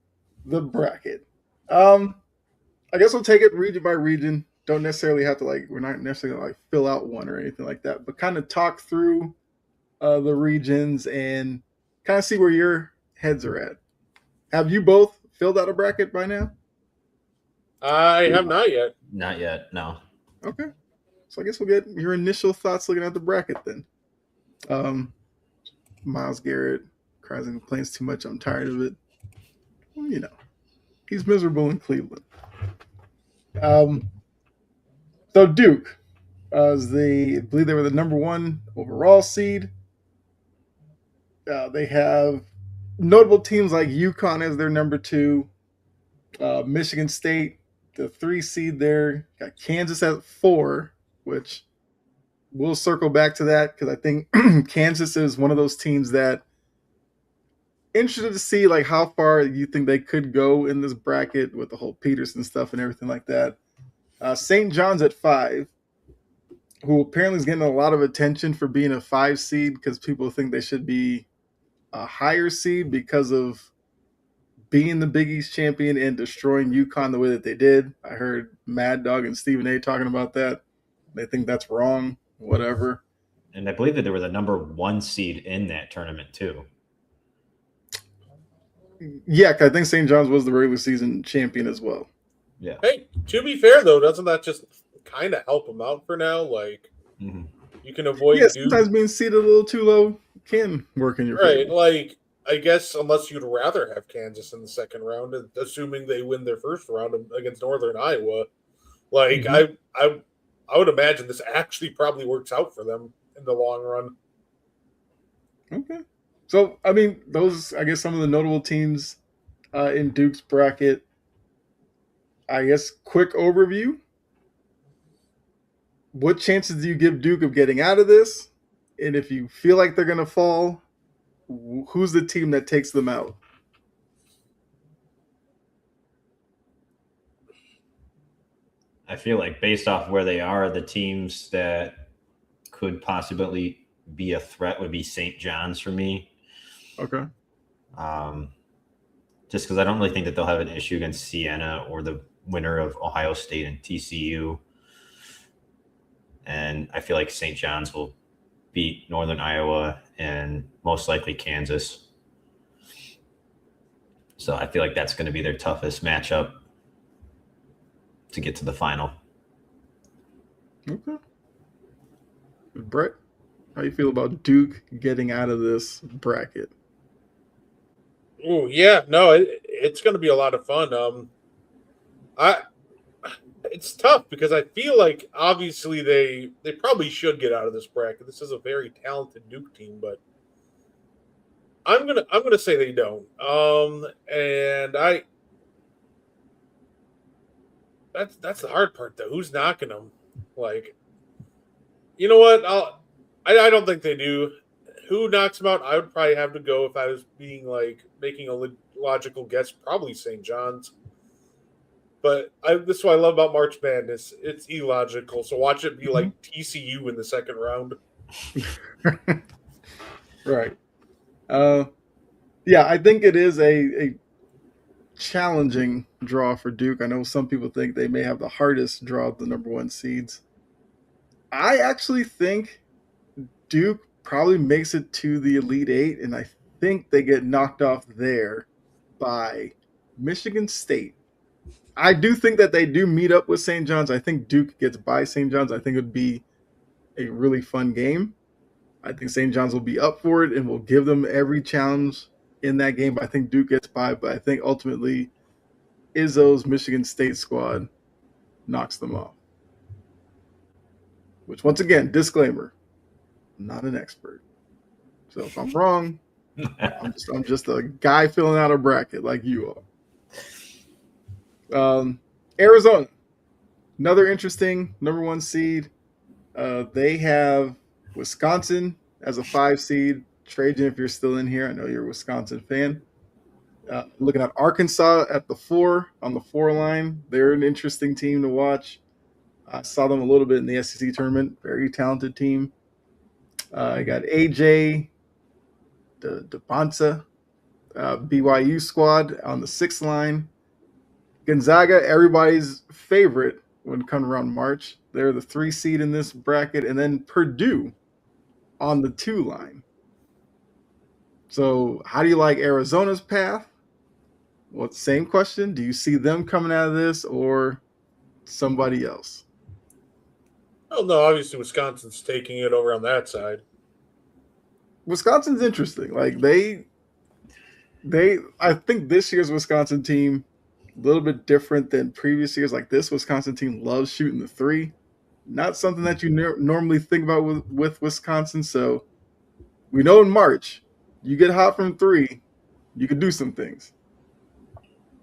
The bracket. I guess we'll take it region by region. Don't necessarily have to we're not necessarily gonna fill out one or anything like that, but kind of talk through the regions and kind of see where your heads are at. Have you both filled out a bracket by now? I have not yet. Not yet, no. Okay. So I guess we'll get your initial thoughts looking at the bracket then. Miles Garrett cries and complains too much. I'm tired of it. Well, he's miserable in Cleveland. So Duke, I believe they were the number 1 overall seed. They have notable teams like UConn as their number 2. Michigan State, the 3 seed there. Got Kansas at 4, which we'll circle back to that because I think Kansas is one of those teams that interested to see how far you think they could go in this bracket with the whole Peterson stuff and everything like that. St. John's at 5, who apparently is getting a lot of attention for being a 5 seed because people think they should be a higher seed because of being the Big East champion and destroying UConn the way that they did. I heard Mad Dog and Stephen A talking about that. They think that's wrong, whatever. And I believe that there was a number 1 seed in that tournament too. Yeah, I think St. John's was the regular season champion as well. Yeah. Hey, to be fair though, doesn't that just kind of help them out for now? You can avoid. Yeah, sometimes being seated a little too low can work in your favor. Right, I guess unless you'd rather have Kansas in the second round, assuming they win their first round against Northern Iowa. I would imagine this actually probably works out for them in the long run. Okay. So, I mean, those, I guess, some of the notable teams in Duke's bracket. I guess, quick overview. What chances do you give Duke of getting out of this? And if you feel like they're going to fall, who's the team that takes them out? I feel like based off where they are, the teams that could possibly be a threat would be St. John's for me. Okay. Just because I don't really think that they'll have an issue against Siena or the winner of Ohio State and TCU. And I feel like St. John's will beat Northern Iowa and most likely Kansas. So I feel like that's going to be their toughest matchup to get to the final. Okay. Brett, how do you feel about Duke getting out of this bracket? Oh yeah, no, it's going to be a lot of fun. It's tough because I feel like obviously they probably should get out of this bracket. This is a very talented Duke team, but I'm gonna say they don't. And that's the hard part though. Who's knocking them? You know what? I don't think they do. Who knocks them out? I would probably have to go if I was being making a logical guess. Probably St. John's. But this is what I love about March Madness. It's illogical. So watch it be like TCU in the second round. Right. Yeah, I think it is a challenging draw for Duke. I know some people think they may have the hardest draw of the number 1 seeds. I actually think Duke probably makes it to the Elite 8, and I think they get knocked off there by Michigan State. I do think that they do meet up with St. John's. I think Duke gets by St. John's. I think it would be a really fun game. I think St. John's will be up for it and will give them every challenge in that game. But I think Duke gets by. But I think ultimately Izzo's Michigan State squad knocks them off. Which, once again, disclaimer, I'm not an expert. So if I'm wrong, I'm just a guy filling out a bracket like you are. Arizona. Another interesting number 1 seed. They have Wisconsin as a 5 seed. Trajan, if you're still in here, I know you're a Wisconsin fan. Looking at Arkansas at the 4 on the 4 line. They're an interesting team to watch. I saw them a little bit in the SEC tournament. Very talented team. I got AJ DeBonsa, BYU squad on the 6th line. Gonzaga, everybody's favorite when it comes around March. They're the 3 seed in this bracket. And then Purdue on the 2 line. So, how do you like Arizona's path? Well, same question. Do you see them coming out of this or somebody else? Well, no, obviously Wisconsin's taking it over on that side. Wisconsin's interesting. Like I think this year's Wisconsin team a little bit different than previous years. Like this Wisconsin team loves shooting the 3. Not something that you normally think about with Wisconsin. So we know in March, you get hot from 3, you can do some things.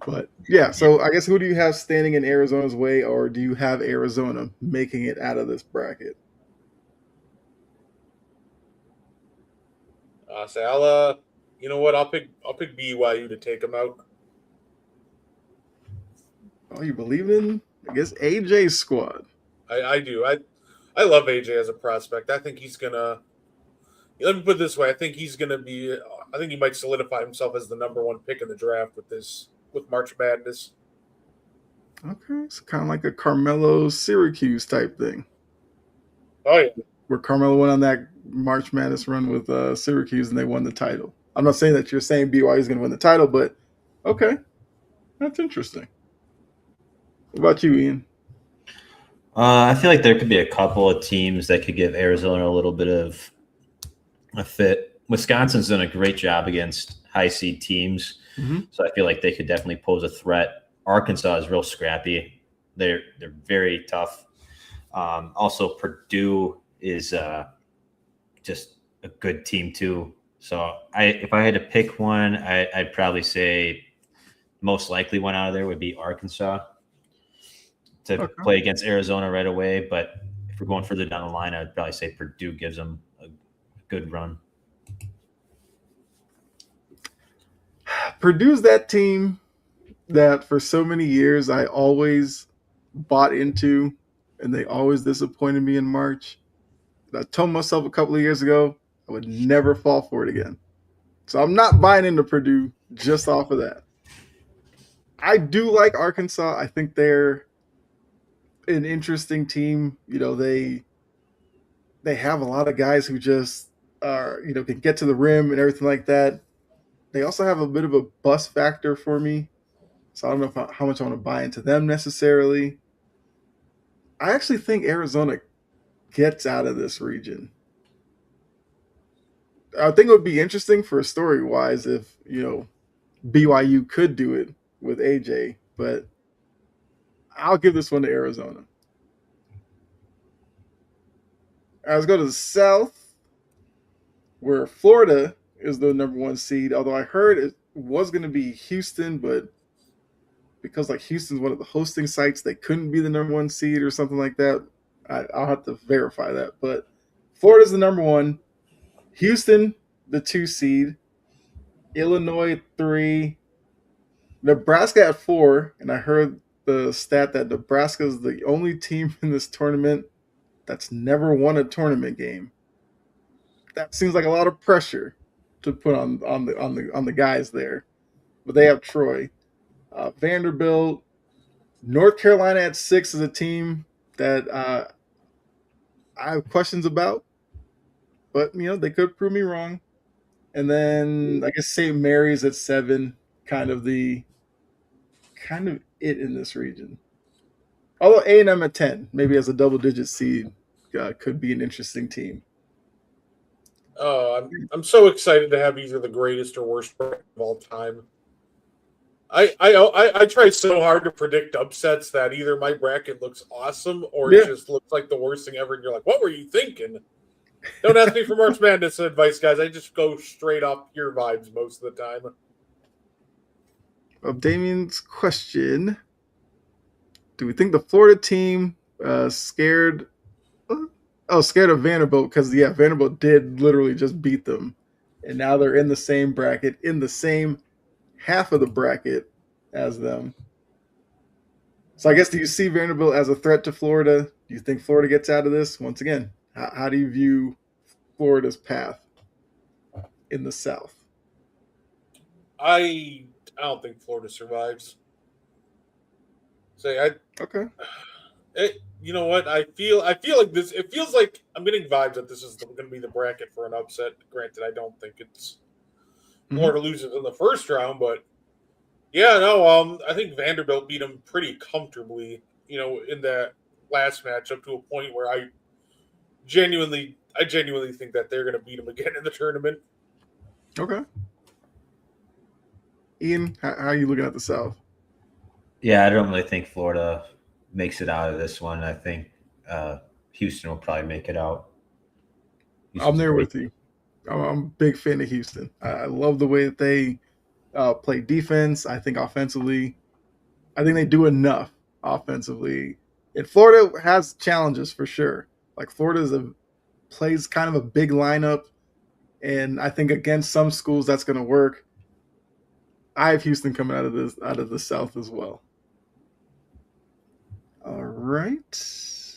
But yeah, so I guess who do you have standing in Arizona's way, or do you have Arizona making it out of this bracket? So you know what? I'll pick BYU to take them out. Oh, you believe in, I guess, AJ's squad? I do. I love AJ as a prospect. I think he's gonna. Let me put it this way. I think he's gonna be. I think he might solidify himself as the number 1 pick in the draft with March Madness. Okay, it's kind of like a Carmelo Syracuse type thing. Oh yeah, where Carmelo went on that March Madness run with Syracuse and they won the title. I'm not saying that you're saying BYU is going to win the title, but okay, that's interesting. What about you, Ian? I feel like there could be a couple of teams that could give Arizona a little bit of a fit. Wisconsin's done a great job against high seed teams, so I feel like they could definitely pose a threat. Arkansas is real scrappy. They're very tough. Also, Purdue is just a good team too. So if I had to pick one, I'd probably say most likely one out of there would be Arkansas to play against Arizona right away. But if we're going further down the line, I'd probably say Purdue gives them a good run. Purdue's that team that for so many years I always bought into, and they always disappointed me in March. I told myself a couple of years ago I would never fall for it again. So I'm not buying into Purdue just off of that. I do like Arkansas. I think they're an interesting team. You know, they have a lot of guys who just are, can get to the rim and everything like that. They also have a bit of a bust factor for me. So I don't know how much I want to buy into them necessarily. I actually think Arizona gets out of this region. I think it would be interesting for story-wise if, BYU could do it with AJ, but I'll give this one to Arizona. All right, let's go to the South, where Florida is the number 1 seed, although I heard it was going to be Houston, but because Houston's one of the hosting sites, they couldn't be the number 1 seed or something like that. I'll have to verify that. But Florida's the number 1. Houston, the 2 seed. Illinois, 3. Nebraska at 4. And I heard the stat that Nebraska is the only team in this tournament that's never won a tournament game. That seems like a lot of pressure to put on the guys there. But they have Troy. Vanderbilt, North Carolina at 6 is a team that I have questions about, but they could prove me wrong. And then I guess St. Mary's at 7, kind of it in this region. Although A&M at 10, maybe as a double-digit seed, could be an interesting team. I'm so excited to have either the greatest or worst bracket of all time. I try so hard to predict upsets that either my bracket looks awesome or it just looks like the worst thing ever, and you're like, what were you thinking? Don't ask me for March Madness advice, guys. I just go straight off pure vibes most of the time. Of Damien's question, do we think the Florida team scared? Oh, scared of Vanderbilt because Vanderbilt did literally just beat them, and now they're in the same bracket, in the same half of the bracket as them. So I guess, do you see Vanderbilt as a threat to Florida? Do you think Florida gets out of this? Once again, how do you view Florida's path in the South? I don't think Florida survives. Okay. You know what? I feel like this. It feels like I'm getting vibes that this is going to be the bracket for an upset. Granted, I don't think it's Florida loses in the first round, but yeah, no. I think Vanderbilt beat them pretty comfortably. In that last match, up to a point where I genuinely think that they're going to beat them again in the tournament. Okay. Ian, how are you looking at the South? Yeah, I don't really think Florida makes it out of this one. I think Houston will probably make it out. I'm there with you. I'm a big fan of Houston. I love the way that they play defense. I think offensively, I think they do enough offensively. And Florida has challenges for sure. Like Florida plays kind of a big lineup, and I think against some schools that's going to work. I have Houston coming out of the South as well. All right,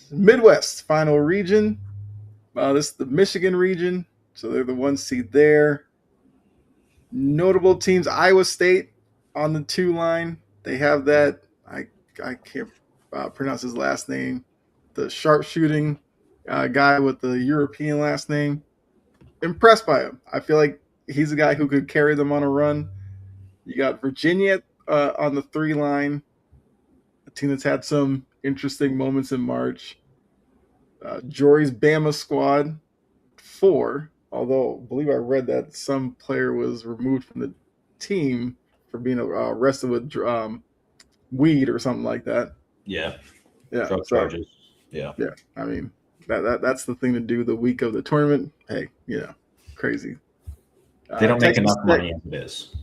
Midwest final region. This is the Michigan region, so they're the 1 seed there. Notable teams: Iowa State on the 2 line. They have that. I can't pronounce his last name. The sharpshooting guy with the European last name. Impressed by him. I feel like he's a guy who could carry them on a run. You got Virginia on the 3 line, a team that's had some interesting moments in March. Jory's Bama squad 4, although I believe I read that some player was removed from the team for being arrested with weed or something like that. Yeah. Drug charges. Yeah. I mean, that's the thing to do the week of the tournament. Hey, crazy. They don't make Texas enough Tech- money as it is.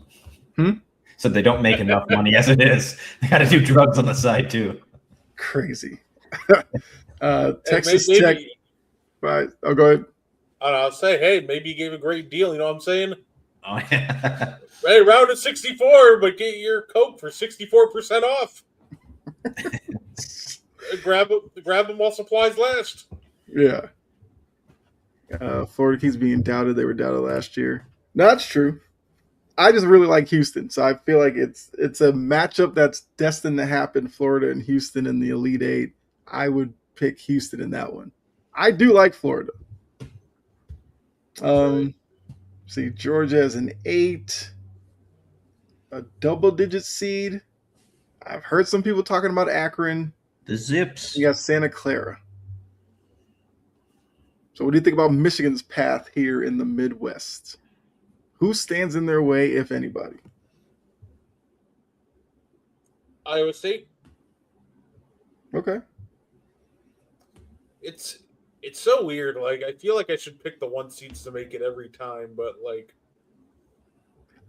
Hmm? So they don't make enough money as it is. They got to do drugs on the side too. Crazy. Texas Tech. Right. Oh, go ahead. I'll say, hey, maybe you gave a great deal. You know what I'm saying? Oh, yeah. Hey, round of 64, but get your Coke for 64% off. grab them while supplies last. Yeah. Florida keeps being doubted. They were doubted last year. No, that's true. I just really like Houston, so I feel like it's a matchup that's destined to happen. Florida and Houston in the Elite Eight. I would pick Houston in that one. I do like Florida. See, Georgia as an 8, a double-digit seed. I've heard some people talking about Akron. The Zips. You got Santa Clara. So what do you think about Michigan's path here in the Midwest? Who stands in their way, if anybody? Iowa State. Okay. It's so weird. Like, I feel like I should pick the 1 seeds to make it every time, but like,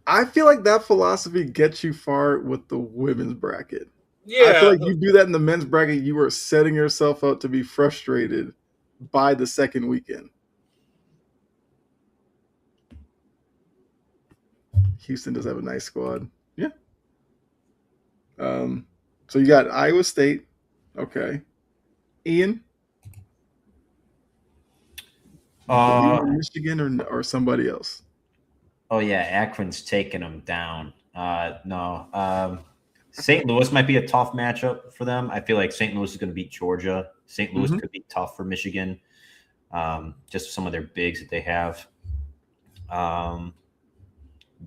I feel like that philosophy gets you far with the women's bracket. yeah. I feel like you do that in the men's bracket, you are setting yourself up to be frustrated by the second weekend. Houston does have a nice squad. Yeah. So you got Iowa State. Okay. Ian? Michigan or somebody else? Oh, yeah. Akron's taking them down. No. St. Louis might be a tough matchup for them. I feel like St. Louis is going to beat Georgia. St. Louis could be tough for Michigan, just some of their bigs that they have.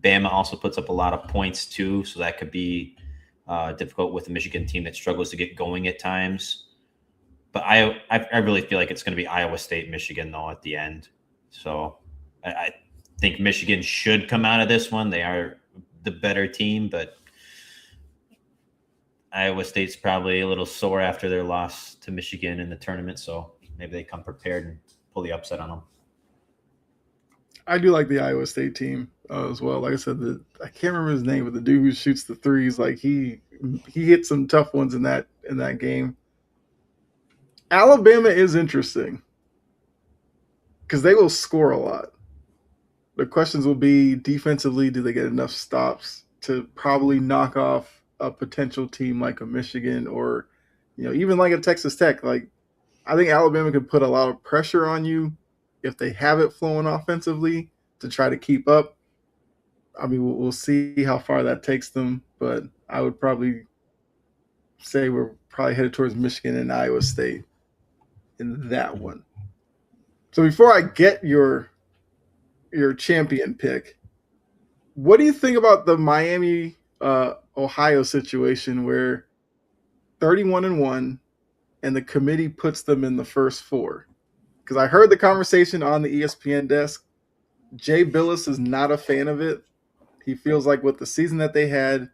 Bama also puts up a lot of points too, so that could be difficult with a Michigan team that struggles to get going at times. But I really feel like it's going to be Iowa State, Michigan, though, at the end. So I think Michigan should come out of this one. They are the better team, but Iowa State's probably a little sore after their loss to Michigan in the tournament, so maybe they come prepared and pull the upset on them. I do like the Iowa State team as well. Like I said, I can't remember his name, but the dude who shoots the threes, like he hit some tough ones in that game. Alabama is interesting because they will score a lot. The questions will be defensively, do they get enough stops to probably knock off a potential team like a Michigan or, even like a Texas Tech? Like, I think Alabama can put a lot of pressure on you if they have it flowing offensively to try to keep up. I mean, we'll see how far that takes them, but I would probably say we're probably headed towards Michigan and Iowa State in that one. So before I get your champion pick, what do you think about the Miami Ohio situation where 31-1 and the committee puts them in the first four? Because I heard the conversation on the ESPN desk. Jay Billis is not a fan of it. He feels like with the season that they had,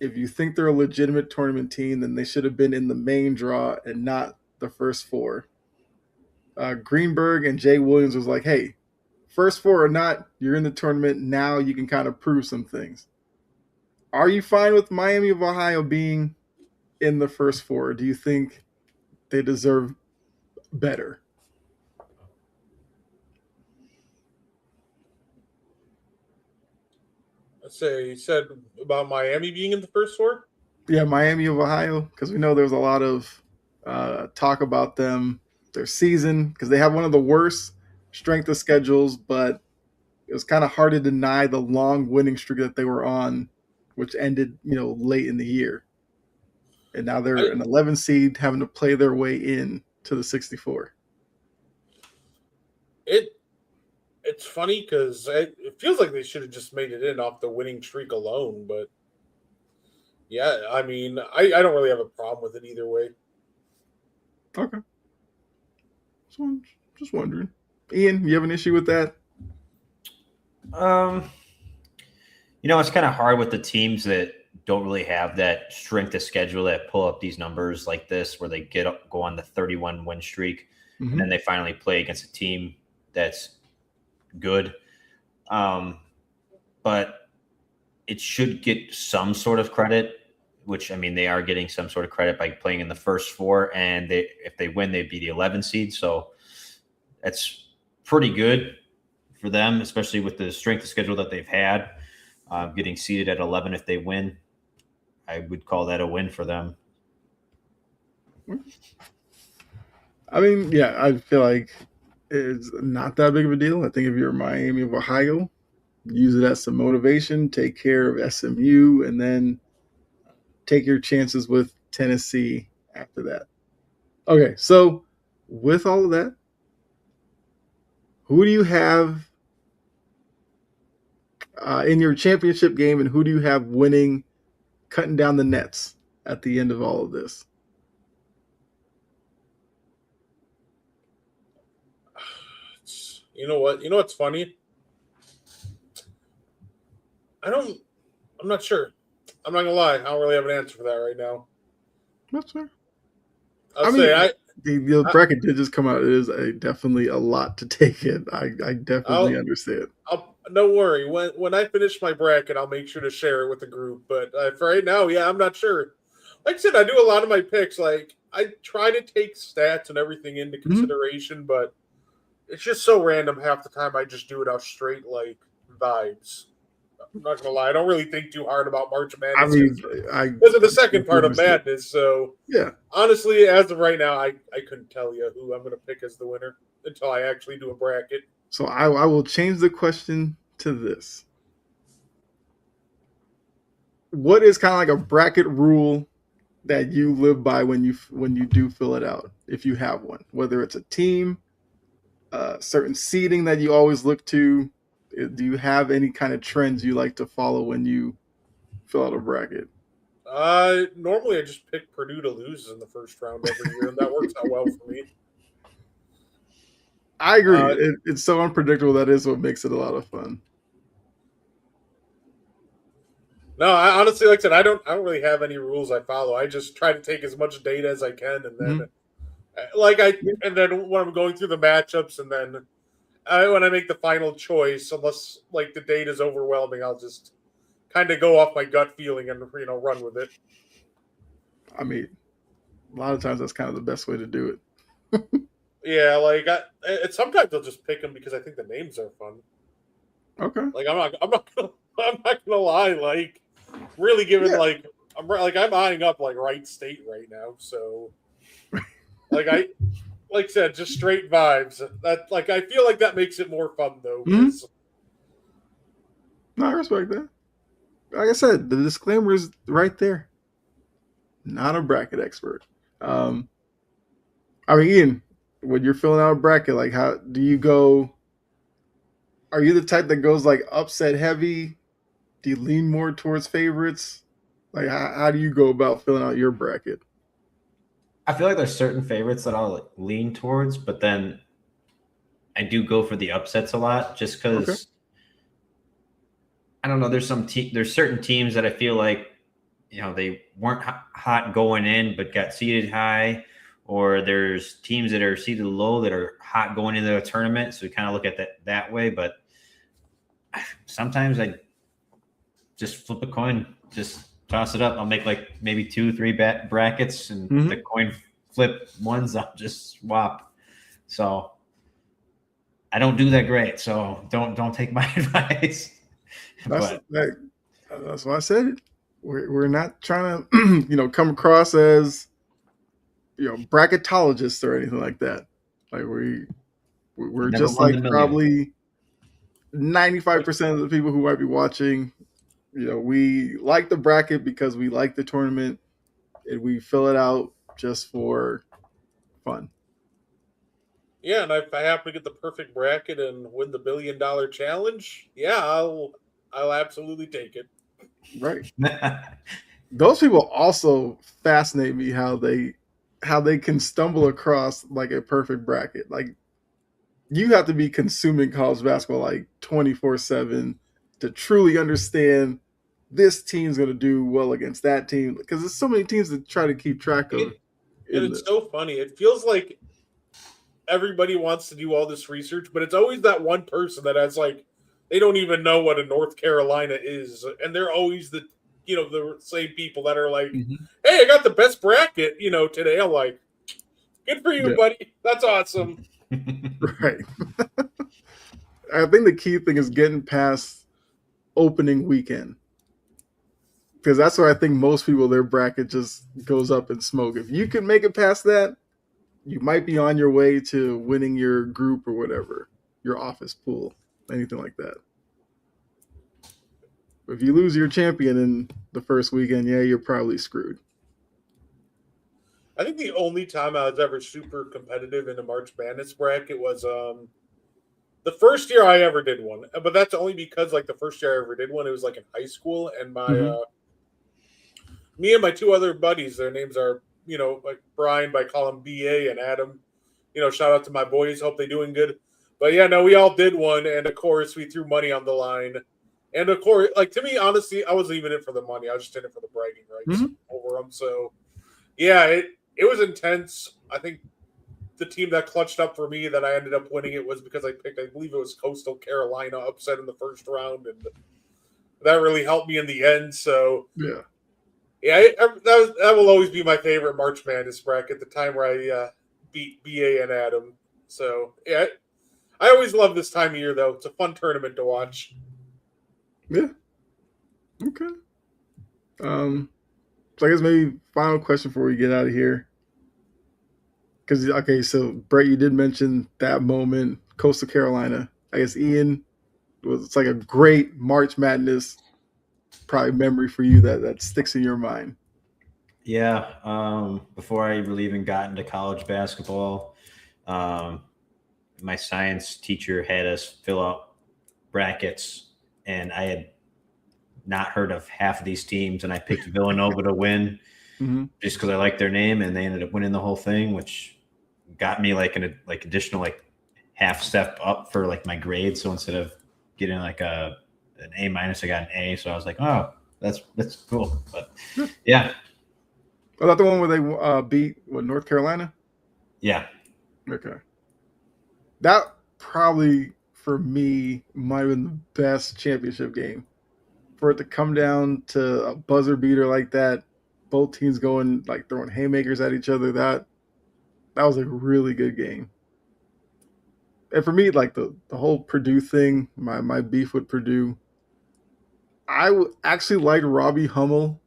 if you think they're a legitimate tournament team, then they should have been in the main draw and not the first four. Greenberg and Jay Williams was like, hey, first four or not, you're in the tournament. Now you can kind of prove some things. Are you fine with Miami of Ohio being in the first four? Or do you think they deserve better? Let's say you said about Miami being in the first four. Yeah, Miami of Ohio, because we know there's a lot of talk about them, their season, because they have one of the worst strength of schedules, but it was kind of hard to deny the long winning streak that they were on, which ended, late in the year. And now they're an 11 seed having to play their way in to the 64. It's funny because it feels like they should have just made it in off the winning streak alone. But yeah, I mean, I don't really have a problem with it either way. Okay. So I'm just wondering. Ian, you have an issue with that? It's kind of hard with the teams that don't really have that strength of schedule that pull up these numbers like this, where they go on the 31 win streak, and then they finally play against a team that's good. But it should get some sort of credit, which, I mean, they are getting some sort of credit by playing in the first four, and if they win, they'd be the 11 seed. So that's pretty good for them, especially with the strength of schedule that they've had. Getting seeded at 11 if they win, I would call that a win for them. I mean, yeah, I feel like it's not that big of a deal. I think if you're Miami of Ohio, use it as some motivation, take care of SMU, and then take your chances with Tennessee after that. Okay, so with all of that, who do you have in your championship game, and who do you have winning, cutting down the nets at the end of all of this? You know what? You know what's funny? I'm not sure. I'm not gonna lie. I don't really have an answer for that right now. That's fair. The bracket did just come out. It is definitely a lot to take in. I definitely understand. Don't worry. When I finish my bracket, I'll make sure to share it with the group. But for right now, yeah, I'm not sure. Like I said, I do a lot of my picks. Like, I try to take stats and everything into consideration, but it's just so random half the time. I just do it out straight like vibes. I'm not gonna lie. I don't really think too hard about March Madness. I mean, this is the second part of Madness. So yeah, honestly, as of right now, I couldn't tell you who I'm gonna pick as the winner until I actually do a bracket. So I will change the question to this: what is kind of like a bracket rule that you live by when you do fill it out, if you have one? Whether it's a team, certain seating that you always look to. Do you have any kind of trends you like to follow when you fill out a bracket? Normally I just pick Purdue to lose in the first round every year, and that works out well for me. I agree. It's so unpredictable. That is what makes it a lot of fun. No, I honestly, like I said, I don't really have any rules I follow. I just try to take as much data as I can, and then and then when I'm going through the matchups, and then when I make the final choice, unless like the date is overwhelming, I'll just kind of go off my gut feeling and run with it. I mean, a lot of times that's kind of the best way to do it. Yeah, like sometimes I'll just pick them because I think the names are fun. Okay. Like I'm not gonna lie. Like really giving I'm eyeing up like Wright State right now. So like I said, just straight vibes. That like I feel like that makes it more fun though. Mm-hmm. No, I respect that. Like I said, the disclaimer is right there. Not a bracket expert. I mean, Ian, when you're filling out a bracket, like how do you go? Are you the type that goes like upset heavy? Do you lean more towards favorites? Like how do you go about filling out your bracket? I feel like there's certain favorites that I'll like lean towards, but then I do go for the upsets a lot just because I don't know. There's there's certain teams that I feel like they weren't hot going in but got seeded high, or there's teams that are seeded low that are hot going into the tournament. So we kind of look at that way. But sometimes I just flip a coin, just toss it up. I'll make like maybe 2-3 brackets, and the coin flip ones I'll just swap. So I don't do that great. So don't take my advice. That's why I said it. We're not trying to come across as bracketologists or anything like that. Like we're just like probably 95% of the people who might be watching. We like the bracket because we like the tournament, and we fill it out just for fun. Yeah, and if I happen to get the perfect bracket and win the $1 billion challenge, yeah, I'll absolutely take it. Right. Those people also fascinate me how they can stumble across like a perfect bracket. Like you have to be consuming college basketball like 24/7 to truly understand this team's going to do well against that team, because there's so many teams to try to keep track of. And it's so funny. It feels like everybody wants to do all this research, but it's always that one person that has like they don't even know what a North Carolina is, and they're always the same people that are like, "Hey, I got the best bracket today." I'm like, "Good for you, buddy. That's awesome." Right. I think the key thing is getting past opening weekend, because that's where I think most people, their bracket just goes up in smoke. If you can make it past that, you might be on your way to winning your group or whatever, your office pool, anything like that. If you lose your champion in the first weekend, yeah, you're probably screwed. I think the only time I was ever super competitive in a March Madness bracket was the first year I ever did one. But that's only because like the first year I ever did one, it was like in high school, and me and my two other buddies, their names are like Brian, but I call him BA, and Adam. Shout out to my boys. Hope they're doing good. But yeah, no, we all did one, and of course we threw money on the line. And of course, like to me, honestly, I wasn't even in it for the money. I was just in it for the bragging rights over them. So yeah, it was intense. I think the team that clutched up for me that I ended up winning it was because I picked, I believe it was Coastal Carolina, upset in the first round, and that really helped me in the end. So yeah, that will always be my favorite March Madness bracket. The time where I beat BA and Adam. So yeah, I always love this time of year though. It's a fun tournament to watch. Yeah. Okay. So I guess maybe final question before we get out of here. Because so Brett, you did mention that moment, Coastal Carolina. I guess Ian, it's like a great March Madness probably memory for you that sticks in your mind. Yeah. Before I really even got into college basketball, my science teacher had us fill out brackets, and I had not heard of half of these teams, and I picked Villanova to win just because I liked their name, and they ended up winning the whole thing, which got me like an additional like half step up for like my grade. So instead of getting like an A-, I got an A. So I was like, oh, that's cool. But yeah. Was that the one where they beat North Carolina? Yeah. Okay. That probably for me, might have been the best championship game. For it to come down to a buzzer beater like that, both teams going like throwing haymakers at each other, that was a really good game. And for me, like the whole Purdue thing, my beef with Purdue, actually like Robbie Hummel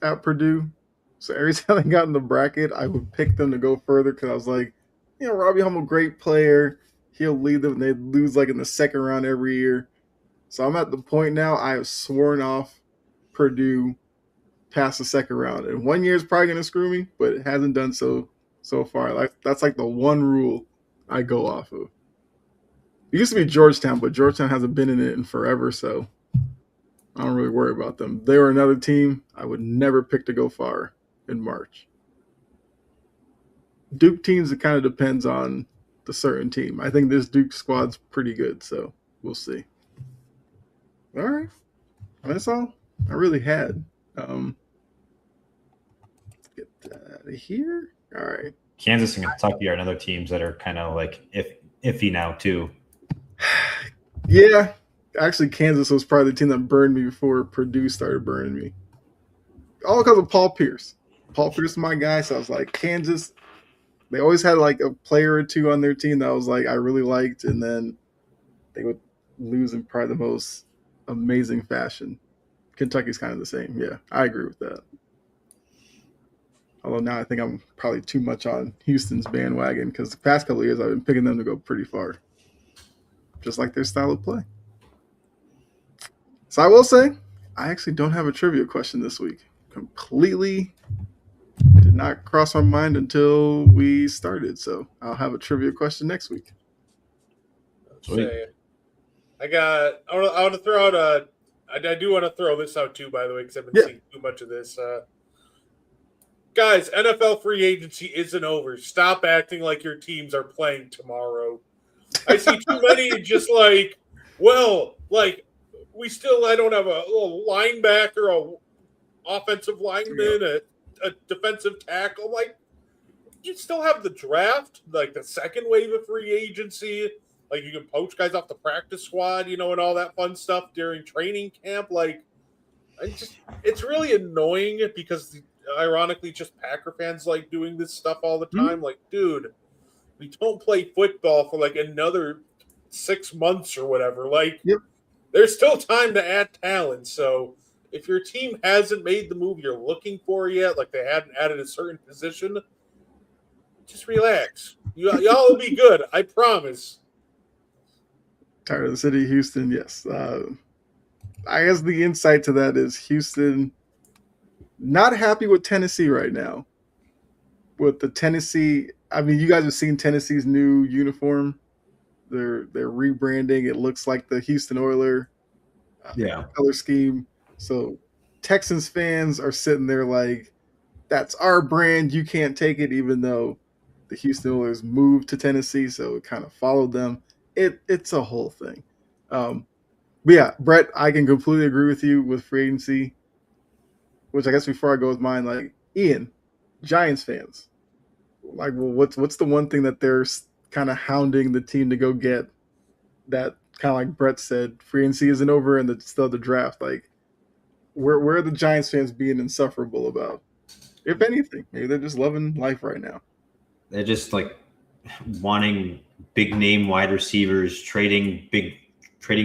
at Purdue. So every time I got in the bracket, I would pick them to go further because I was like, Robbie Hummel, great player. He'll lead them. And they lose like in the second round every year. So I'm at the point now I have sworn off Purdue past the second round. And 1 year is probably going to screw me, but it hasn't done so far. Like that's like the one rule I go off of. It used to be Georgetown, but Georgetown hasn't been in it in forever, so I don't really worry about them. They were another team I would never pick to go far in March. Duke teams, it kind of depends on the certain team. I think this Duke squad's pretty good, so we'll see. All right. That's all I really had. Get that out of here. All right. Kansas and Kentucky are another teams that are kind of like iffy now too. Yeah. Actually, Kansas was probably the team that burned me before Purdue started burning me. All because of Paul Pierce. Paul Pierce is my guy, so I was like, Kansas, they always had like a player or two on their team that I was like, I really liked, and then they would lose in probably the most amazing fashion. Kentucky's kind of the same. Yeah, I agree with that. Although now I think I'm probably too much on Houston's bandwagon because the past couple of years I've been picking them to go pretty far. Just like their style of play. So I will say, I actually don't have a trivia question this week. Completely did not cross my mind until we started. So I'll have a trivia question next week. Sweet. I want to throw out I do want to throw this out too, by the way, because I've been seeing too much of this. Guys, NFL free agency isn't over. Stop acting like your teams are playing tomorrow. I see too many just like, well, like I don't have a little linebacker, a offensive lineman, a defensive tackle. Like, you still have the draft, like the second wave of free agency. Like, you can poach guys off the practice squad, and all that fun stuff during training camp. Like, it's really annoying because, ironically, just Packer fans like doing this stuff all the time. Mm-hmm. Like, dude, we don't play football for like another 6 months or whatever. Like, There's still time to add talent. So if your team hasn't made the move you're looking for yet, like they hadn't added a certain position, just relax. Y'all will be good. I promise. Tired of the city of Houston, yes. I guess the insight to that is Houston not happy with Tennessee right now. With the Tennessee, I mean, you guys have seen Tennessee's new uniform. They're rebranding. It looks like the Houston Oilers color scheme. So Texans fans are sitting there like, that's our brand. You can't take it, even though the Houston Oilers moved to Tennessee, so it kind of followed them. It's a whole thing. But yeah, Brett, I can completely agree with you with free agency, which I guess before I go with mine, like Ian, Giants fans, like, well, what's the one thing that they're kind of hounding the team to go get? That kind of like Brett said, free agency isn't over and it's still the draft. Like, where are the Giants fans being insufferable about? If anything, maybe they're just loving life right now. They're just like wanting big name wide receivers, trading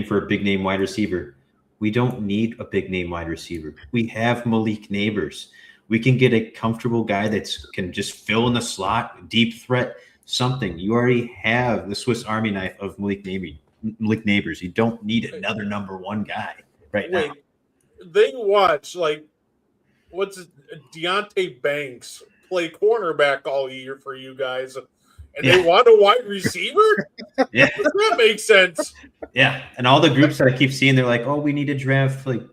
for a big name wide receiver. We don't need a big name wide receiver. We have Malik Neighbors. We can get a comfortable guy that can just fill in the slot, deep threat, something. You already have the Swiss Army knife of Malik Neighbors. You don't need another number one guy now. They watch, like, what's it, Deontay Banks play cornerback all year for you guys, and they want a wide receiver? Yeah. Does that make sense? Yeah, and all the groups that I keep seeing, they're like, oh, we need to draft a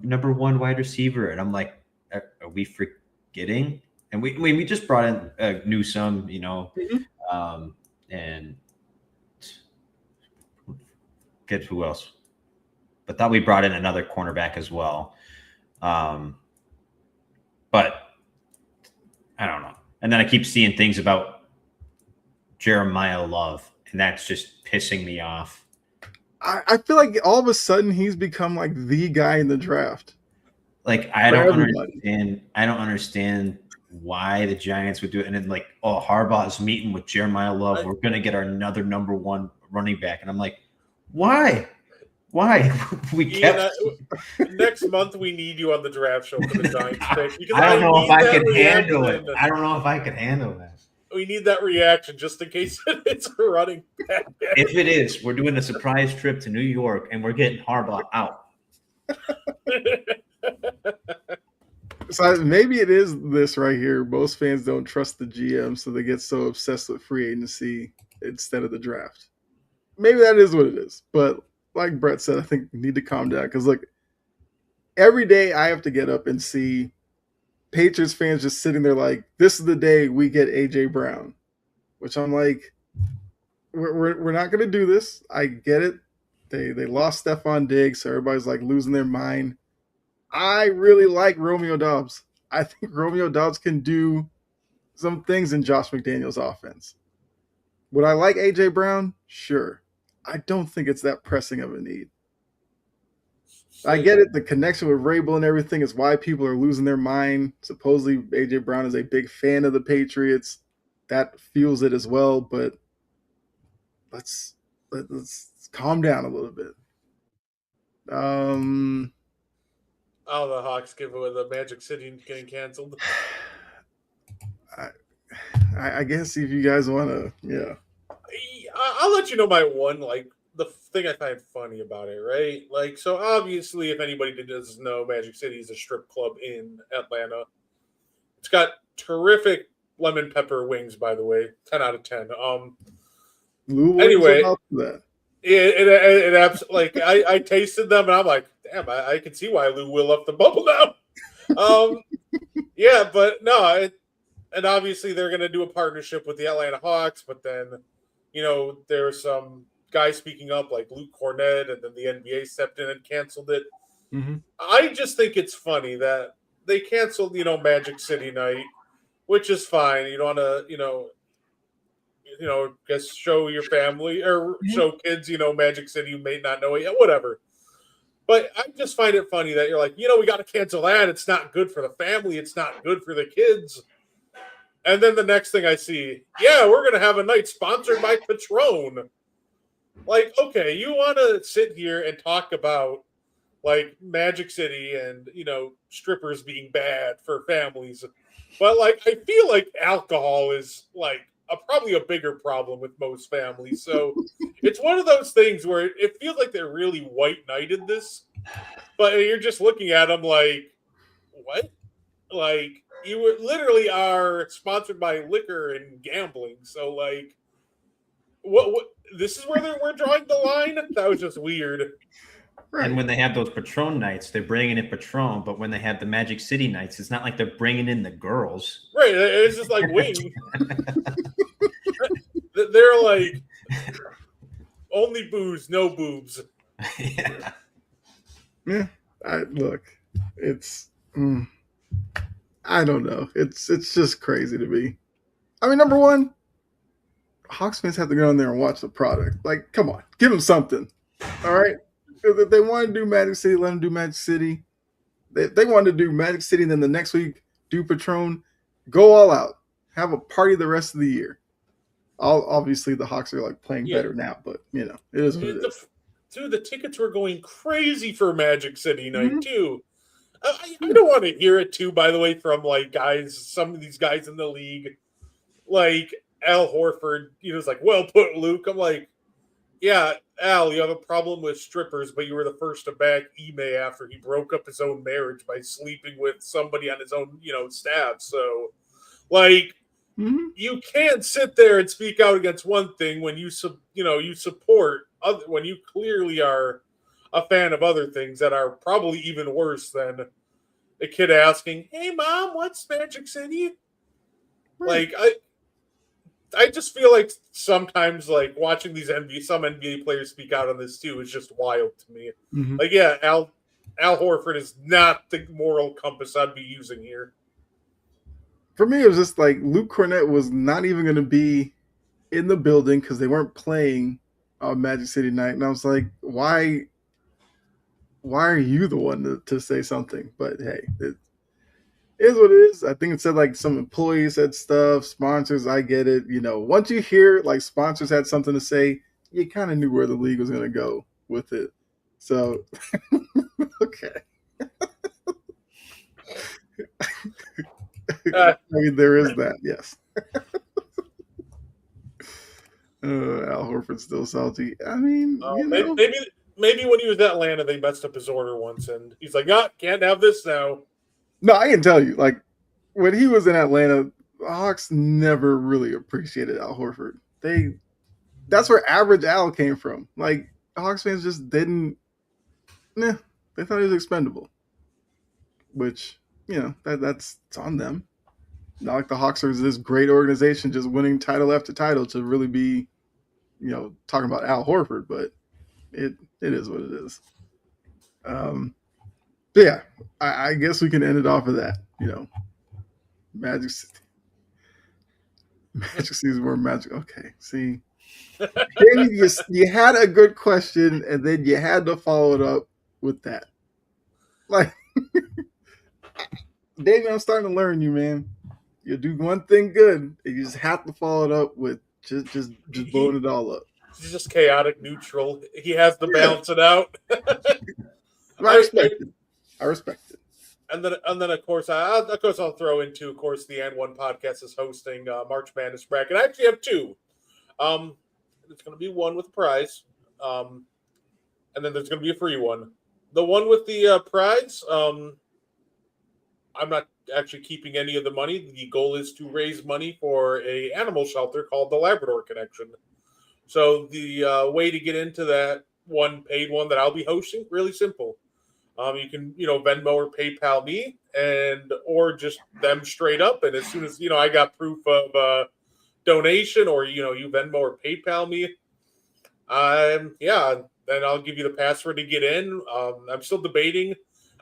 number one wide receiver. And I'm like, are we forgetting? And we just brought in Newsome, and get who else? But thought we brought in another cornerback as well. But I don't know. And then I keep seeing things about Jeremiah Love and that's just pissing me off. I feel like all of a sudden he's become like the guy in the draft. Like I don't understand why the Giants would do it. And then like, oh, Harbaugh's meeting with Jeremiah Love. We're gonna get another number one running back, and I'm like, why? Why? Next month we need you on the draft show for the Giants pick. I don't know if I can handle it. I don't know if I can handle that. We need that reaction just in case it's a running back. If it is, we're doing a surprise trip to New York and we're getting Harbaugh out. So maybe it is this right here. Most fans don't trust the GM, so they get so obsessed with free agency instead of the draft. Maybe that is what it is. But like Brett said, I think we need to calm down because look, every day I have to get up and see Patriots fans just sitting there like, this is the day we get AJ Brown, which I'm like, we're not going to do this. I get it. They lost Stephon Diggs, so everybody's like losing their mind. I really like Romeo Doubs. I think Romeo Doubs can do some things in Josh McDaniels' offense. Would I like AJ Brown? Sure. I don't think it's that pressing of a need. I get it. The connection with Vrabel and everything is why people are losing their mind. Supposedly, AJ Brown is a big fan of the Patriots. That fuels it as well. But let's calm down a little bit. The Hawks give away the Magic City getting canceled. I guess if you guys want to, yeah. I'll let you know my one, like, the thing I find funny about it, right? Like, so obviously, if anybody doesn't know, Magic City is a strip club in Atlanta. It's got terrific lemon pepper wings, by the way, 10 out of 10. Anyway, it absolutely, like, I tasted them and I'm like, damn, I can see why Lou will up the bubble now. Yeah, but no, and obviously they're going to do a partnership with the Atlanta Hawks, but then, you know, there's some guys speaking up like Luke Cornett, and then the NBA stepped in and canceled it. Mm-hmm. I just think it's funny that they canceled, you know, Magic City night, which is fine. You don't want to, you know, guess show your family or show kids, you know, Magic City, you may not know it yet, whatever. But I just find it funny that you're like, you know, we got to cancel that. It's not good for the family. It's not good for the kids. And then the next thing I see, yeah, we're going to have a night sponsored by Patron. Like, okay, you want to sit here and talk about, like, Magic City and, you know, strippers being bad for families. But, like, I feel like alcohol is, like, probably a bigger problem with most families. So it's one of those things where it feels like they're really white-knighted this. But you're just looking at them like, what? Like, you literally are sponsored by liquor and gambling. So, like, what this is where we're drawing the line? That was just weird. Right. And when they have those Patron nights, they're bringing in Patron. But when they have the Magic City nights, it's not like they're bringing in the girls. Right. It's just like wing. They're like, only booze, no boobs. Yeah. Yeah. Look, it's... I don't know. It's just crazy to me. I mean, number one, Hawks fans have to go in there and watch the product. Like, come on, give them something. All right? If they want to do Magic City, let them do Magic City. They want to do Magic City, and then the next week do Patron. Go all out. Have a party the rest of the year. Obviously, the Hawks are like playing better now, but you know it is what it is. Dude, the tickets were going crazy for Magic City night too. I don't want to hear it too, by the way, from like some of these guys in the league, like Al Horford, you know, it's like, well put, Luke. I'm like, yeah, Al, you have a problem with strippers, but you were the first to back Ime after he broke up his own marriage by sleeping with somebody on his own, you know, staff. So, like, you can't sit there and speak out against one thing when you support other, when you clearly are a fan of other things that are probably even worse than a kid asking, "Hey, Mom, what's Magic City?" Right. Like, I just feel like sometimes, like, watching some NBA players speak out on this too is just wild to me. Like, yeah, Al Horford is not the moral compass I'd be using here. For me, it was just like Luke Cornett was not even going to be in the building because they weren't playing on Magic City night, and I was like, why are you the one to say something? But hey, it is what it is. I think it said like some employees said stuff, sponsors. I get it. Once you hear like sponsors had something to say, you kind of knew where the league was going to go with it. So, okay. I mean, there is that, yes. Al Horford's still salty. I mean, maybe when he was at Atlanta, they messed up his order once, and he's like, can't have this now." No, I can tell you, like when he was in Atlanta, the Hawks never really appreciated Al Horford. That's where average Al came from. Like Hawks fans just didn't. They thought he was expendable, which that's it's on them. Not like the Hawks are this great organization just winning title after title to really be, talking about Al Horford, but it is what it is. But yeah, I guess we can end it off of that. Magic season where Magic. Okay, see, you had a good question, and then you had to follow it up with that. Like, David, I'm starting to learn you, man. You do one thing good, and you just have to follow it up with just blowing it all up. He's just chaotic neutral. He has to balance it out. I respect it. And then of course I'll throw into the And One podcast is hosting March Madness bracket. I actually have two. It's going to be one with a prize, and then there's going to be a free one. The one with the prize, I'm not actually keeping any of the money. The goal is to raise money for a animal shelter called the Labrador Connection. So the way to get into that one paid one that I'll be hosting, really simple. You can, Venmo or PayPal me, or just them straight up. And as soon as, I got proof of donation, or, you Venmo or PayPal me, then I'll give you the password to get in. I'm still debating.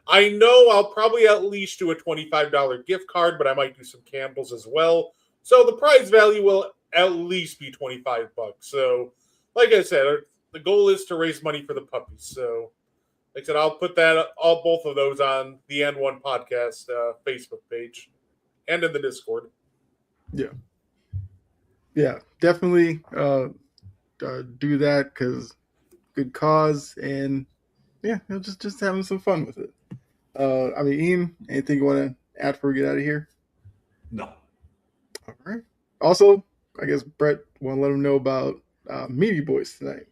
I know I'll probably at least do a $25 gift card, but I might do some Campbell's as well. So the prize value will at least be $25. So, like I said, the goal is to raise money for the puppies. So, like I said, I'll put both of those on the N1 podcast Facebook page and in the Discord. Yeah, definitely do that because good cause, and just having some fun with it. I mean, Ian, anything you want to add before we get out of here? No. All right. Also, I guess Brett want to let them know about Meaty Boys tonight.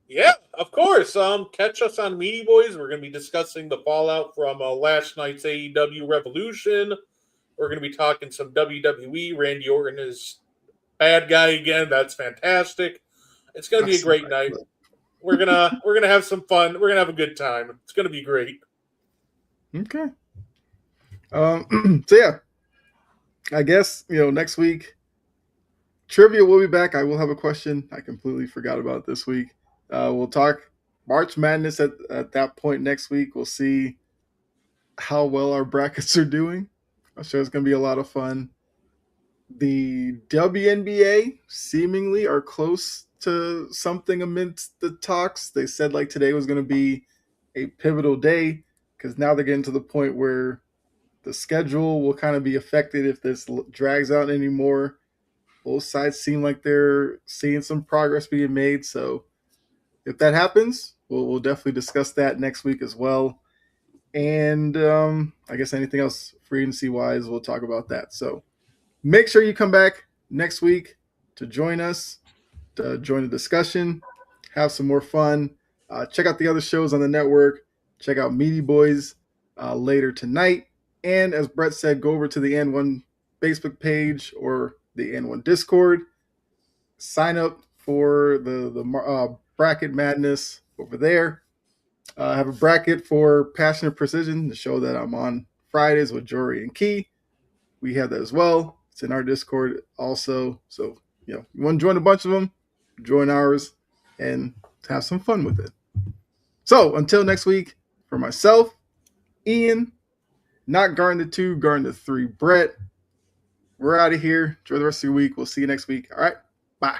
Yeah, of course. Catch us on Meaty Boys. We're going to be discussing the fallout from last night's AEW Revolution. We're going to be talking some WWE. Randy Orton is bad guy again. That's fantastic. It's going to be a great night. We're gonna have some fun. We're gonna have a good time. It's going to be great. Okay. So yeah, I guess next week trivia will be back. I will have a question. I completely forgot about it this week. We'll talk March Madness at that point next week. We'll see how well our brackets are doing. I'm sure it's going to be a lot of fun. The WNBA seemingly are close to something amidst the talks. They said like today was going to be a pivotal day because now they're getting to the point where the schedule will kind of be affected if this drags out anymore. Both sides seem like they're seeing some progress being made. So if that happens, we'll definitely discuss that next week as well. And I guess anything else free agency wise, we'll talk about that. So make sure you come back next week to join us, to join the discussion, have some more fun. Check out the other shows on the network. Check out Meaty Boys later tonight. And as Brett said, go over to the N1 Facebook page or the N1 Discord. Sign up for the bracket madness over there. I have a bracket for Passionate Precision, the show that I'm on Fridays with Jory and Key. We have that as well. It's in our Discord also. So, you want to join a bunch of them, join ours, and have some fun with it. So, until next week, for myself, Ian, not Garden 2, Garden 3, Brett, we're out of here. Enjoy the rest of your week. We'll see you next week. All right. Bye.